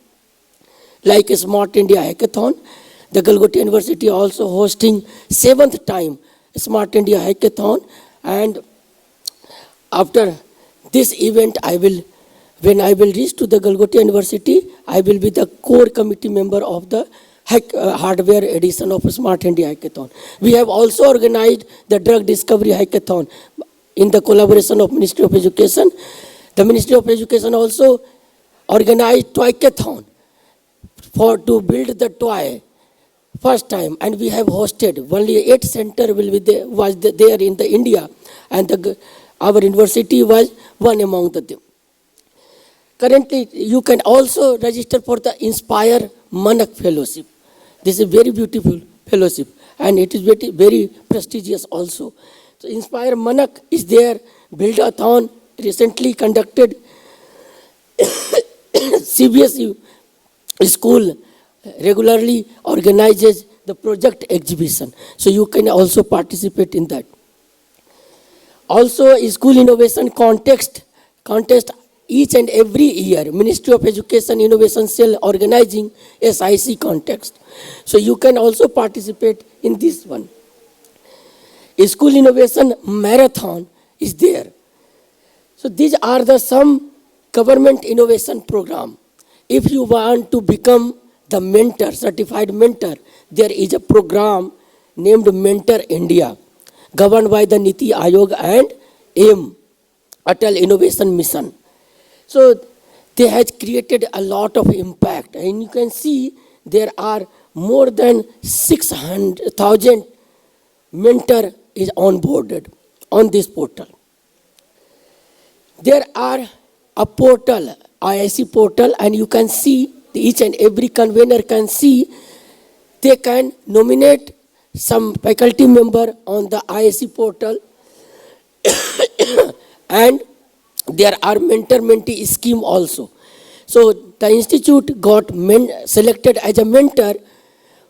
S13: like Smart India Hackathon. The Galgoti University also hosting 7th time Smart India Hackathon, and after this event when I will reach to the Galgoti University, I will be the core committee member of the hardware edition of Smart India Hackathon. We have also organized the drug discovery hackathon in the collaboration of Ministry of Education. The Ministry of Education also organized toy-kathon to build the toy first time, and we have hosted only 8 center was there in the India, and our university was one among them. Currently, you can also register for the Inspire Manak Fellowship. This is a very beautiful fellowship, and it is very, very prestigious also. So Inspire Manak is there. Build-a-thon recently conducted. CBSE school regularly organizes the project exhibition, so you can also participate in that. Also, school innovation contest each and every year. Ministry of Education Innovation Cell organizing SIC contest, so you can also participate in this one. A school innovation marathon is there. So these are some government innovation program. If you want to become the mentor, certified mentor, there is a program named Mentor India, governed by the Niti Aayog and AIM, Atal Innovation Mission. So they have created a lot of impact, and you can see there are more than 600,000 mentor is onboarded on this portal. There are a portal, IIC portal, and you can see each and every convener can see they can nominate some faculty member on the IIC portal and there are mentor-mentee scheme also. So the institute got selected as a mentor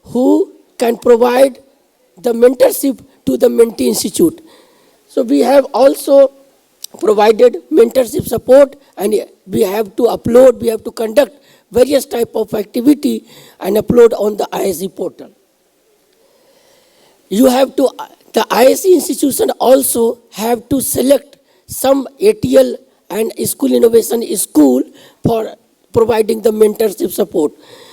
S13: who can provide the mentorship to the mentee institute. So we have also provided mentorship support, and we have to conduct various type of activity and upload on the IIC portal. you have to, the IISc institution also have to select some ATL and school innovation school for providing the mentorship support.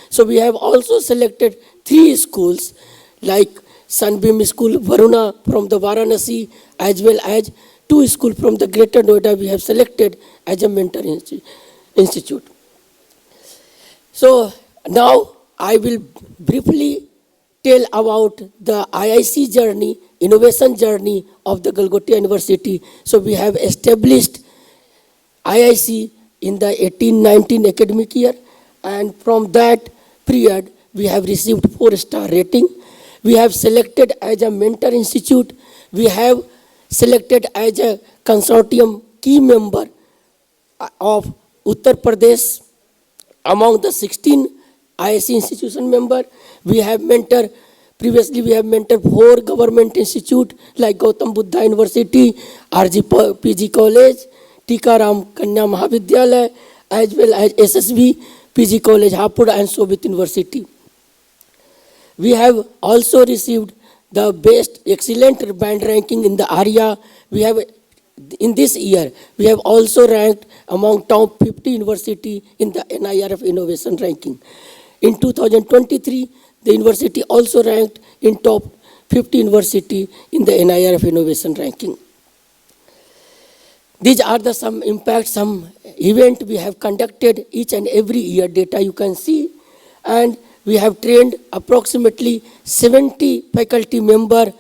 S13: So we have also selected 3 schools like Sunbeam School, Varuna from the Varanasi, as well as 2 schools from the Greater Noida we have selected as a mentor institute. So now I will briefly tell about the IIC journey, innovation journey of the Golgotia University. So we have established IIC in the 18-19 academic year, and from that period we have received 4-star rating. We have selected as a mentor institute. We have selected as a consortium key member of Uttar Pradesh among the 16 IIC institution member. We have mentored, previously we have mentored 4 government institute like Gautam Buddha University, RG PG College, Tikaram Kanya Mahavidyalaya, as well as SSV PG College, Hapur and Sobit University. We have also received the best excellent band ranking in the area. We have, in this year, we have also ranked among top 50 university in the NIRF innovation ranking. In 2023, the university also ranked in top 50 university in the NIRF innovation ranking. These are the some impact, some event we have conducted each and every year, data you can see, and we have trained approximately 70 faculty member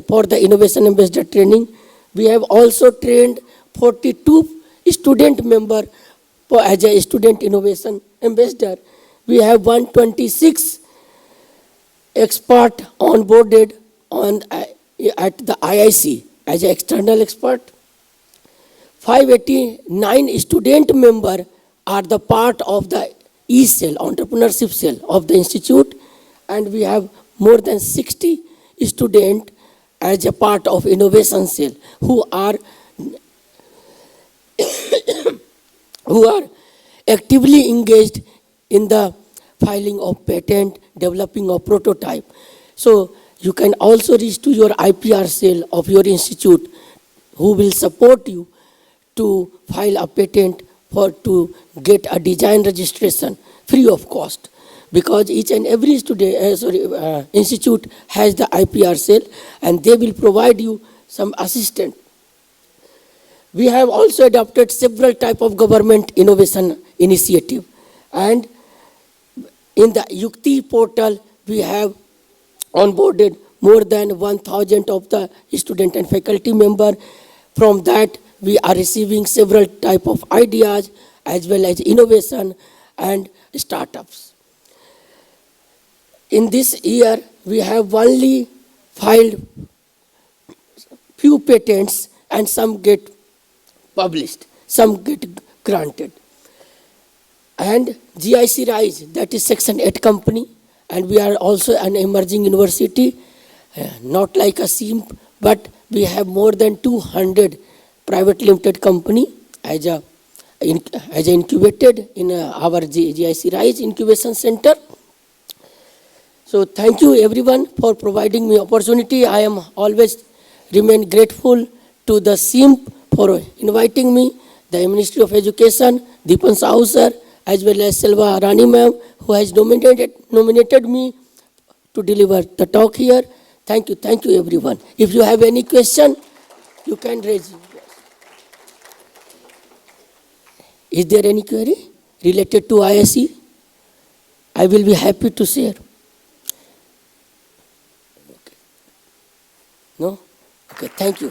S13: for the innovation ambassador training. We have also trained 42 student member as a student innovation ambassador. We have 126 expert onboarded at the IIC as an external expert. 589 student member are the part of the E-cell, entrepreneurship cell of the institute, and we have more than 60 students as a part of innovation cell who are actively engaged in the filing of patent, developing of prototype. So you can also reach to your IPR cell of your institute who will support you to file a patent to get a design registration free of cost, because each and every institute has the IPR cell and they will provide you some assistance. We have also adopted several type of government innovation initiative, and in the Yukti portal we have onboarded more than 1,000 of the student and faculty member. From that we are receiving several type of ideas as well as innovation and startups. In this year, we have only filed few patents and some get published, some get granted. And GIC Rise, that is Section 8 company, and we are also an emerging university, not like a SIMP, but we have more than 200 private limited company as incubated in our GIC Rise Incubation Center. So thank you everyone for providing me opportunity. I am always remain grateful to the SIMP for inviting me, the Ministry of Education, Deepan Sahu sir, as well as Selva Rani ma'am, who has nominated me to deliver the talk here. Thank you everyone. If you have any question, you can raise. Is there any query related to IISc? I will be happy to share. Okay. No? Okay, thank you.